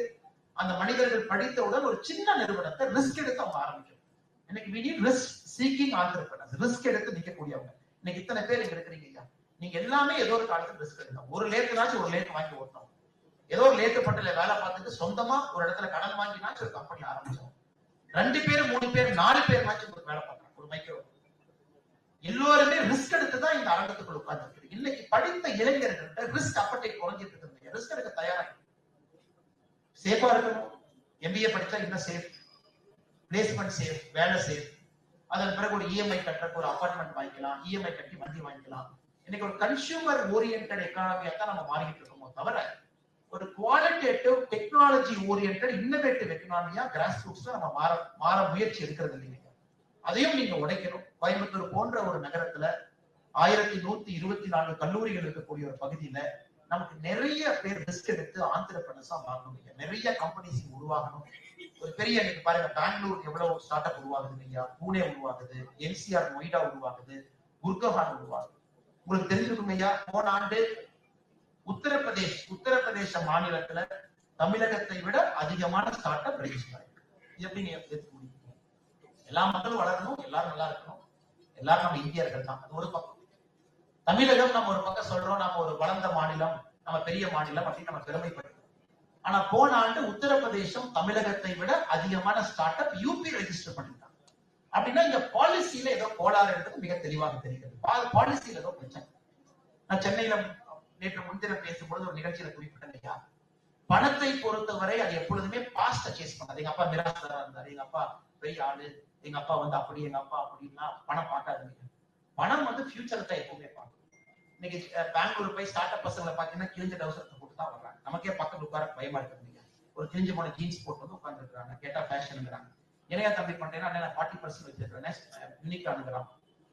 அந்த மனிதர்கள் படித்தவுடன் ஒரு சின்ன நிறுவனத்தை ரிஸ்க் எடுத்து அவங்க ஆரம்பிக்கணும். இன்னைக்கு we need risk seeking entrepreneurs, risk எடுத்து நிற்கக்கூடியவங்க. இன்னைக்கு இத்தனை பேர் இங்க இருக்கிறீங்க ஐயா, நீங்க எல்லாமே ஏதோ ஒரு காலத்துல ரிஸ்க் எடுக்கணும். ஒரு லேத்துனாச்சும் ஒரு லேத்து வாங்கி ஓட்டணும். ஏதோ ஒரு லேத்து பட்டில வேலை பார்த்துட்டு சொந்தமா ஒரு இடத்துல கடன் வாங்கினாச்சும் ஒரு கம்பெனி ஆரம்பிச்சோம். 2 பேர் 3 பேர் 4 பேர் நாச்சும் ஒரு வேலை பார்க்கணும். ஒரு மைக்ரோ எல்லோருமே ரிஸ்க் எடுத்துதான் இந்த அரங்கத்துக்குள்ள உட்கார்ந்து. இன்னைக்கு படித்த இளைஞர்கள்ட்ட ரிஸ்க் அப்பட்டேட் குறைஞ்சிட்டு இருக்கு. ரிஸ்க் எடுக்க தயாரா சேஃபா இருக்கணும். எம்பிஏ படிச்சா இன்னும் சேஃப், பிளேஸ்மெண்ட் சேஃப், வேலை சேஃப். அதன் பிறகு ஒரு இஎம்ஐ கட்டுறதுக்கு ஒரு அபார்ட்மெண்ட் வாங்கிக்கலாம், இஎம்ஐ கட்டி வண்டி வாங்கிக்கலாம். இன்னைக்கு ஒரு கன்சியூமர் ஓரியன்டட் எக்கானமியா தான் நம்ம மாறிக்கிட்டு இருக்கோமோ தவிர ஒரு குவாலிட்டேட்டிவ் டெக்னாலஜி ஓரியன்டட் இன்னோவேட்டிவ் எக்கனாமியா கிராஸ் ரூட்ஸ்ல நம்ம மாற முயற்சி இருக்கிறது இல்லைங்க. அதையும் நீங்க உடைக்கணும். கோயம்புத்தூர் போன்ற ஒரு நகரத்துல 1124 கல்லூரிகள் இருக்கக்கூடிய ஒரு பகுதியில நமக்கு நிறைய பேர் ரிஸ்க் எடுத்து ஆந்திரப்பிரதேசா மாறணும். நிறைய கம்பெனிஸ் உருவாகணும். ஒரு பெரிய நீங்க பாருங்க, பெங்களூர் எவ்வளவு ஸ்டார்ட் அப் உருவாகுது இல்லையா, பூனே உருவாகுது, என்சிஆர் நொய்டா உருவாகுது, குர்கான் உருவாகுது. உங்களுக்கு தெரிஞ்சிருக்கும் ஐயா, போன ஆண்டு உத்தரப்பிரதேச மாநிலத்துல தமிழகத்தை விட அதிகமான ஸ்டார்ட் அப் ரெஜிஸ்டர் ஆயிருக்கு. எப்படிங்க எடுத்துக்க முடியும்? எல்லா மக்களும் வளரணும், எல்லாரும் நல்லா இருக்கணும், எல்லாரும் நம்ம இந்தியர்கள் தான். அது ஒரு பக்கம். தமிழகம் நம்ம ஒரு பக்கம் சொல்றோம், நம்ம ஒரு வளர்ந்த மாநிலம், நம்ம பெரிய மாநிலம் அப்படின்னு நம்ம பெருமைப்படுறோம். ஆனா போன ஆண்டு உத்தரப்பிரதேசம் தமிழகத்தை விட அதிகமான ஸ்டார்ட் அப் யூபி ரெஜிஸ்டர் பண்ணிட்டாங்க. அப்படின்னா இந்த பாலிசியில ஏதோ கோளாறு என்பது மிக தெளிவாக தெரிகிறது. பாலிசியில ஏதோ பிரச்சனை. நான் சென்னையில நேற்று முன்தினம் பேசும்பொழுது ஒரு நிகழ்ச்சியில குறிப்பிட்டேன் ஐயா, பணத்தை பொறுத்தவரை அது எப்பொழுதுமே பாஸ்ட சேஸ் பண்ணாது. எங்க அப்பா மிராஸ்தாரா இருந்தாரு, எங்க அப்பா பெரிய ஆளு, எங்க அப்பா அப்படி, எங்க அப்பா அப்படின்னா பணம் பார்க்காதுங்க. பணம் ஃபியூச்சரை தான் எப்பவுமே பார்க்கும். இன்னைக்கு பெங்களூர் போய் ஸ்டார்ட் அப் பசங்களை பாத்தீங்கன்னா கிழிஞ்ச டவுசரத்தை போட்டு தான் வர்றாங்க. நமக்கே பக்கத்துல உட்கார பயமா இருக்குதுங்க. ஒரு கிழிஞ்ச போன ஜீன்ஸ் போட்டு உட்கார்ந்து இருக்காங்க. கேட்டா ஃபேஷனுங்கிறாங்க. என்னையா தம்பி பண்றேன்னா 40% வச்சிருக்கேன், யூனிக்கானுங்கிறான்.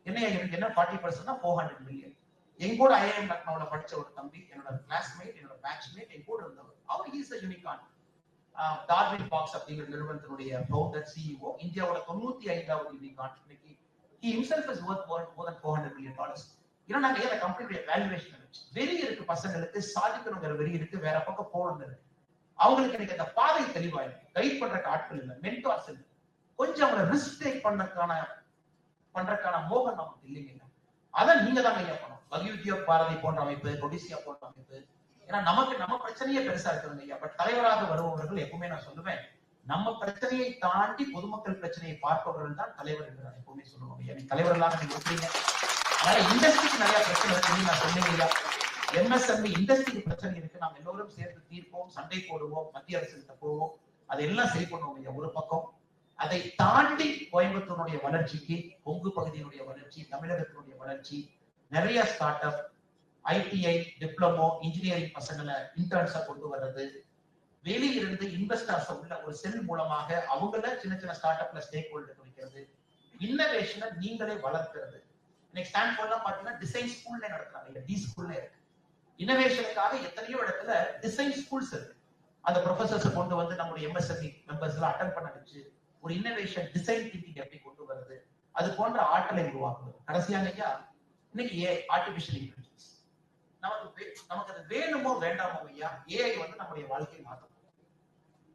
என்னையா எனக்கு என்ன 40%னா 400 மில்லியன். எங்க கூட ஐஐஎம் லக்னோல படிச்ச ஒரு தம்பி, என்னோட கிளாஸ்மேட், என்னோட பேட்ச்மேட், என் கூட இருந்தவர். அவர் ஈஸ் யூனிகான். டார்வின் பாக்ஸ் அப்படிங்கிற நிறுவனத்தினுடைய ஃபவுண்டர் சிஇஓ, இந்தியாவோட 95வது யூனிகார்ன். இன்னைக்கு he himself is worth more than $400 million. ஏன்னா நாங்க ஏன் கம்பெனியுடைய வேல்யூவேஷன் இருந்துச்சு. வெறி இருக்கு பசங்களுக்கு, சாதிக்கணுங்கிற வெறி இருக்கு, வேற பக்கம் போகணும் இருக்கு. அவங்களுக்கு எனக்கு அந்த பாதை தெளிவாயிருக்கு. கைட் பண்றதுக்கு ஆட்கள் இல்லை, மென்டார்ஸ் இல்லை. கொஞ்சம் அவங்களை ரிஸ்க் டேக் பண்றதுக்கான மோகம் நமக்கு இல்லைங்க. அதை நீங்க தான் ஐயா பண்ணணும். பகவத்யா பாரதி போன்ற அமைப்பு, ஒடிசியா போன்ற அமைப்பு. ஏன்னா நம்ம பிரச்சனையே பெருசா இருக்குதுங்க ஐயா. பட் தலைவராக வருபவர்கள் எப்பவுமே நான் சொல்லுவேன், நம்ம பிரச்சனையை தாண்டி பொதுமக்கள் பிரச்சனையை பார்ப்பவர்கள் தான் தலைவர் என்று நான் எப்பவுமே சொல்லுவேன் ஐயா. நீங்க தலைவர்களாக நீங்க இருக்கீங்க. அதனால இண்டஸ்ட்ரிக்கு நிறைய பிரச்சனை இருக்குன்னு நான் சொன்னீங்க ஐயா. எம்எஸ்எம்இ இண்டஸ்ட்ரிக்கு பிரச்சனை இருக்கு, நாம் எல்லோரும் சேர்ந்து தீர்ப்போம், சண்டை போடுவோம், மத்திய அரசு கிட்ட போவோம், அதெல்லாம் சரி பண்ணுவோம் ஐயா ஒரு பக்கம். அதை தாண்டி கோயம்புத்தூருடைய வளர்ச்சிக்கு, கொங்கு பகுதியினுடைய வளர்ச்சி, தமிழகத்தினுடைய வளர்ச்சி, நிறைய start up, ITI, diploma, engineering பசங்களை இன்டர்ன்ஸா கொண்டு வர்றது, வெளியிலிருந்து இன்வெஸ்டர்ஸ் உள்ள ஒரு செல் மூலமாக அவங்கள சின்ன சின்ன ஸ்டார்ட் அப்ல ஸ்டேக் ஹோல்டர் வைக்கிறது, இன்னோவேஷனை நீங்களே வளர்க்கிறது. இன்னைக்கு ஸ்டான்ஃபோர்ட்லாம் பாத்தீங்கன்னா டிசைன் ஸ்கூல்ல நடத்துறாங்க, டி ஸ்கூல்ல இருக்கு. இன்னோவேஷனுக்காக எத்தனையோ இடத்துல டிசைன் ஸ்கூல்ஸ் இருக்கு. அந்த ப்ரொஃபசர்ஸ் கொண்டு வந்து நம்முடைய எம்எஸ்எம்இ மெம்பர்ஸ் எல்லாம் அட்டென்ட் பண்ண வச்சு ஒரு இன்னோவேஷன் டிசைன் திங்கிங் எப்படி கொண்டு வருது, அது போன்ற ஆற்றலை உருவாக்குவது. கடைசியாக இன்னைக்கு ஆர்டிபிஷியல் இன்டெலிஜென்ஸ் நமக்கு அது வேணுமோ வேண்டாமோ ஐயா, ஏஐ வந்து நம்முடைய வாழ்க்கையை மாற்றும்.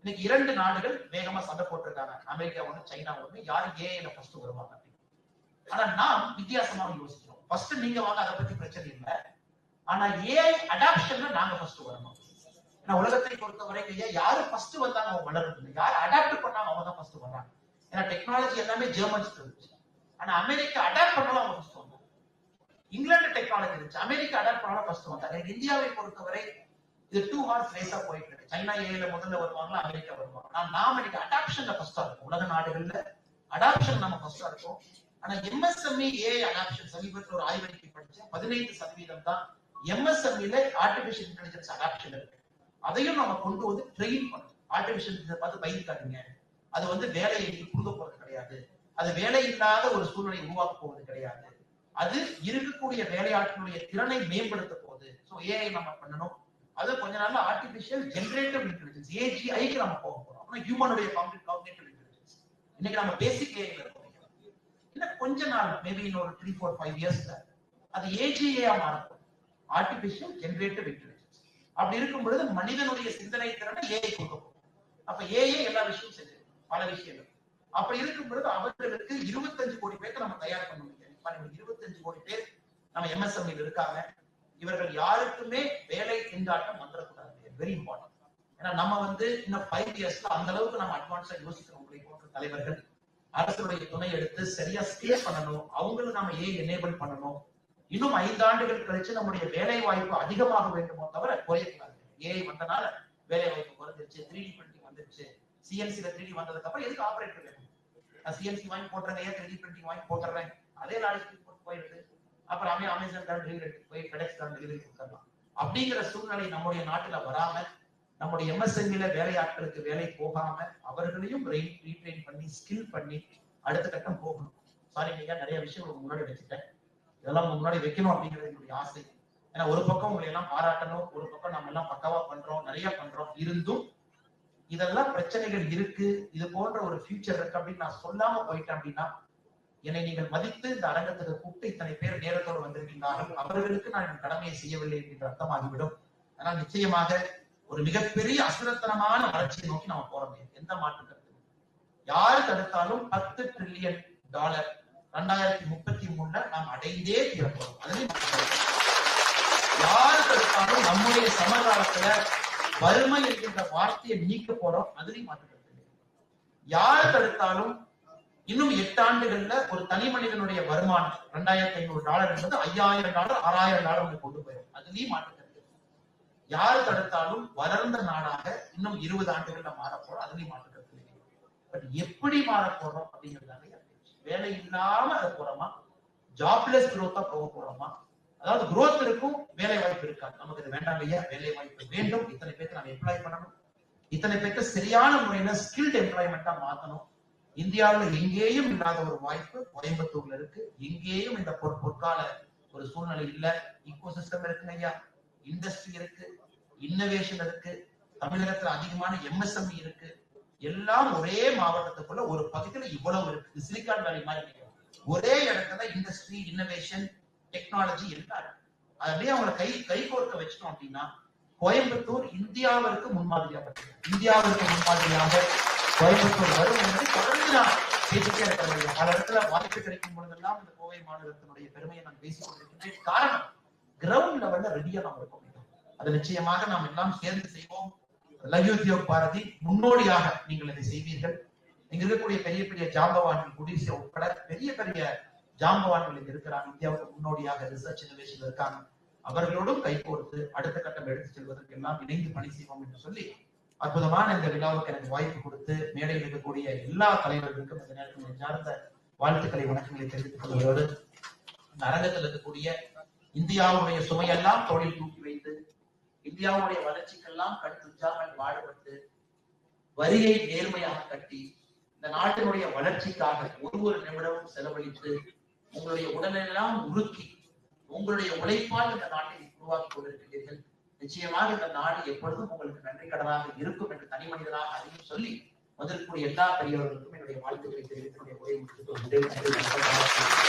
இன்னைக்கு 2 நாடுகள் வேகமா சண்டை போட்டிருக்காங்க, அமெரிக்கா ஒண்ணு, சைனா ஒண்ணு, யாரு ஏஐல ஃபர்ஸ்ட் வருவாங்க. ஆனா நாம் வித்தியாசமாக யோசிக்கிறோம். ஃபர்ஸ்ட் நீங்க வாங்க, அதை பத்தி பிரச்சனை இல்லை. ஆனா ஏஐ அடாப்ஷன்ல நாங்க ஃபர்ஸ்ட் வரணும். ஏன்னா உலகத்தை பொறுத்த வரைக்கும் யாரு ஃபர்ஸ்ட் வந்தாங்க அவங்க வளர்றது, யாரு அடாப்ட் பண்ணாங்க அவங்க தான் ஃபர்ஸ்ட் வர்றாங்க. ஏன்னா டெக்னாலஜி எல்லாமே ஜெர்மன்ஸ் இருந்துச்சு, ஆனா அமெரிக்கா அடாப்ட் பண்ணலாம் அவங்க ஃபர்ஸ்ட் வந்தாங்க. இங்கிலாந்து டெக்னாலஜி இருந்துச்சு, அமெரிக்கா அடாப்ட் பண்ணலாம் ஃபர்ஸ்ட் வந்தாங்க. இந்தியாவை பொறுத்தவரை இது 2 ஹார்ஸ் ரேஸா போயிட்டு இருக்கு. சைனா ஏஐல முதல்ல வருவாங்களா, அமெரிக்கா வருவாங்க. நாம இன்னைக்கு அடாப்ஷன்ல ஃபர்ஸ்டா இருக்கும். உலக நாடுகள்ல அடாப்ஷன் நம்ம ஃபர்ஸ்டா இருக்கும். ஆனா எம்எஸ்எம்இ ஏஐ அடாப்ஷன் சமீபத்தில் ஒரு ஆய்வறிக்கை படிச்சேன், 15% தான் எம்எஸ்எம்இல ஆர்டிபிஷியல் இன்டெலிஜென்ஸ் அடாப்ஷன் இருக்கு. அதையும் நம்ம கொண்டு வந்து ட்ரெயின் பண்ணணும். ஆர்டிபிஷியல் இன்டெலிஜென்ஸ் பார்த்து பயந்துக்காதீங்க, அது வந்து வேலையை கொடுக்க போறது கிடையாது, அது வேலை இல்லாத ஒரு சூழ்நிலை உருவாக்க போவது கிடையாது, அது இருக்கக்கூடிய வேலையாட்களுடைய திறனை மேம்படுத்த போகுது. ஸோ ஏஐ நம்ம பண்ணணும். அது கொஞ்ச நாள்ல ஆர்டிபிஷியல் ஜெனரேட்டிவ் இன்டெலிஜென்ஸ் ஏஜிஐக்கு நம்ம போக போறோம். அப்புறம் ஹியூமனுடைய காக்னிட்டிவ் இன்டெலிஜென்ஸ். இன்னைக்கு நம்ம பேசிக் ஏஐல இருக்கோம். இன்னும் கொஞ்ச நாள், மேபி இன்னொரு 3, 4, 5 இயர்ஸ்ல அது ஏஜிஏயா மாறும், ஆர்டிபிஷியல் ஜெனரேட்டிவ் இன்டெலிஜென்ஸ். அப்படி இருக்கும் பொழுது மனிதனுடைய சிந்தனை திறனை ஏஐ கொடுக்கும். அப்ப ஏஐ எல்லா விஷயமும் செஞ்சு பல விஷயங்கள். அப்படி இருக்கும் பொழுது அவர்களுக்கு 25 கோடி பேருக்கு நம்ம தயார் பண்ண முடியும். 25 கோடி பேர் நம்ம எம்எஸ்எம்இல இருக்காங்க. இவர்கள் யாருக்குமே வேலை திண்டாட்டம் வந்துடக்கூடாது. Very important. ஏன்னா நம்ம வந்து இன்னும் 5 இயர்ஸ்ல அந்த அளவுக்கு நம்ம அட்வான்ஸா யோசிக்கிறோம். உங்களை போன்ற தலைவர்கள் அரசுடைய துணை எடுத்து சரியா ஸ்கேல் பண்ணணும். அவங்களும் நம்ம எனேபிள் பண்ணணும். இன்னும் 5 ஆண்டுகள் கழிச்சு நம்முடைய வேலை வாய்ப்பு அதிகமாக வேண்டுமோ தவிர குறையக்கூடாது. ஏஐ வந்தனால வேலை வாய்ப்பு குறைஞ்சிருச்சு, 3D பிரிண்டிங் வந்துருச்சு. சிஎன்சில 3D வந்ததுக்கு அப்புறம் எதுக்கு ஆபரேட்டர் வேணும்? நான் சிஎன்சி வாங்கி போட்டுறேன், 3D பிரிண்டிங் வாங்கி போட்டுறேன், அதே நாளைக்கு போயிடுது. அப்புறம் அமேசான் தான் டெலிவரி போய் ஃபெடெக்ஸ் தான் டெலிவரி கொடுத்துடலாம். அப்படிங்கிற சூழ்நிலை நம்முடைய நாட்டுல வராம, நம்முடைய எம்எஸ்எம்இல வேலையாட்களுக்கு வேலை போகாம அவர்களையும் ரீட்ரெயின் பண்ணி ஸ்கில் பண்ணி அடுத்த கட்டம் போகணும். சாரி ஐயா, நிறைய விஷயங்கள் முன்னாடி வச்சுட்டேன். இதெல்லாம் முன்னாடி வைக்கணும் அப்படிங்கிறது என்னுடைய ஆசை. ஏன்னா ஒரு பக்கம் உங்களை எல்லாம் பாராட்டணும், ஒரு பக்கம் நம்ம எல்லாம் பக்கவா பண்றோம், நிறைய பண்றோம். இருந்தும் இதெல்லாம் பிரச்சனைகள் இருக்கு, இது போன்ற ஒரு ஃபியூச்சர் இருக்கு அப்படின்னு நான் சொல்லாம போயிட்டேன் அப்படின்னா, என்னை நீங்கள் மதித்து இந்த அரங்கத்துக்கு கூப்பிட்டு இத்தனை பேர் நேரத்தோடு வந்திருக்கின்றார்கள், அவர்களுக்கு நான் என் கடமையை செய்யவில்லை என்று அர்த்தமாகிவிடும். ஆனால் நிச்சயமாக ஒரு மிகப்பெரிய அசுரத்தனமான வளர்ச்சியை நோக்கி நாம போற முடியும். எந்த மாற்று கருத்து யாரு தடுத்தாலும் $10 ட்ரில்லியன் 2033 நாம் அடைந்தே தீரப்போம். அதுலயும் யாரு தடுத்தாலும் நம்முடைய சமகாலத்துல வறுமை என்கின்ற வார்த்தையை நீக்க போறோம். அதுலயும் மாற்று கருத்து. யாரு தடுத்தாலும் இன்னும் 8 ஆண்டுகள்ல ஒரு தனி மனிதனுடைய வருமானம் $2500 என்பது $5000 $6000 கொண்டு போயிடும். அதுலயும் மாற்று கருத்து. யாரு தடுத்தாலும் வளர்ந்த நாடாக இன்னும் 20 ஆண்டுகள்ல மாறப்போறோம். அதுலயும் மாற்று கருத்து. பட் எப்படி மாற போறோம் அப்படிங்கிறதாங்க வேலை இல்லாம அதை போறோமா, ஜாப்லெஸ் குரோத்தா போக போறோமா? அதாவது குரோத் இருக்கும், வேலை வாய்ப்பு இருக்காது. நமக்கு இது வேண்டாம் ஐயா, வேலை வாய்ப்பு வேண்டும். இத்தனை பேருக்கு நம்ம எம்ப்ளாய் பண்ணணும், இத்தனை பேருக்கு சரியான முறையில ஸ்கில்ட் எம்ப்ளாய்மெண்டா மாத்தணும். இந்தியாவில் எங்கேயும் இல்லாத ஒரு வாய்ப்பு கோயம்புத்தூர்ல இருக்கு. எங்கேயும் இந்த பொற்கால ஒரு சூழ்நிலை இல்ல. ஈகோ சிஸ்டம் இருக்குங்க ஐயா, இண்டஸ்ட்ரி இருக்கு, இன்னோவேஷன் இருக்கு, தமிழகத்துல அதிகமான MSME இருக்கு. எல்லாம் ஒரே மாவட்டத்துக்குள்ள ஒரு பகுதியில இவ்வளவு இருக்கு. சிலிக்கான் வேலி மாதிரி ஒரே இடத்துல இண்டஸ்ட்ரி, இன்னோவேஷன், டெக்னாலஜி எல்லாம் இருக்கு. அது அப்படியே அவங்களை கை கோர்க்க வச்சிட்டோம் அப்படின்னா கோயம்புத்தூர் இந்தியாவிற்கு முன்மாதிரியாக கோயம்புத்தூர் வரும் என்பதை தொடர்ந்து நான் பேசிட்டே இருக்கிறது. பல இடத்துல வாய்ப்பு கிடைக்கும் பொழுதெல்லாம் இந்த கோவை மாநிலத்தினுடைய பெருமையை நான் பேசிக் கொண்டிருக்கின்றேன். காரணம், கிரவுண்ட் லெவல்ல ரெடியா நாம் இருக்க முடியும். அது நிச்சயமாக நாம் எல்லாம் சேர்ந்து செய்வோம். லக்யூ உத்யோக் பாரதி முன்னோடியாக நீங்கள் இதை செய்வீர்கள். இங்க இருக்கக்கூடிய பெரிய பெரிய ஜாம்பவான்கள், குடிசை உட்பட பெரிய பெரிய ஜாம்பவான்கள் இங்க இருக்கிறாங்க. இந்தியாவுக்கு முன்னோடியாக ரிசர்ச் இன்னோவேஷன் இருக்காங்க. அவர்களோடும் கைகோர்த்து அடுத்த கட்டம் எடுத்து செல்வதற்கு எல்லாம் இணைந்து பணி செய்வோம் என்று சொல்லி அற்புதமான இந்த விழாவுக்கு எனக்கு வாய்ப்பு கொடுத்து மேடையில் இருக்கக்கூடிய எல்லா தலைவர்களுக்கும் இந்த நேரத்தில் சார்ந்த வாழ்த்துக்களை, வணக்கங்களை தெரிவித்துக் கொள்வதோடு இந்த அரங்கத்தில் இருக்கக்கூடிய இந்தியாவுடைய சுமையெல்லாம் தோளில் தூக்கி வைத்து இந்தியாவுடைய வளர்ச்சிக்கெல்லாம் கண் துஞ்சாமல் வாழப்பட்டு வரியை நேர்மையாக கட்டி இந்த நாட்டினுடைய வளர்ச்சிக்காக ஒரு நிமிடமும் செலவழித்து உங்களுடைய உடலெல்லாம் உருக்கி உங்களுடைய உழைப்பால் இந்த நாட்டை உருவாக்கி கொண்டிருக்கிறீர்கள். நிச்சயமாக இந்த நாடு எப்பொழுதும் உங்களுக்கு நன்றி கடனாக இருக்கும் என்று தனி மனிதனாக அதையும் சொல்லி வந்திருக்கக்கூடிய எல்லா பெரியவர்களுக்கும் என்னுடைய வாழ்த்துக்களை தெரிவித்து உரையை முடித்துக் கொள்கிறேன்.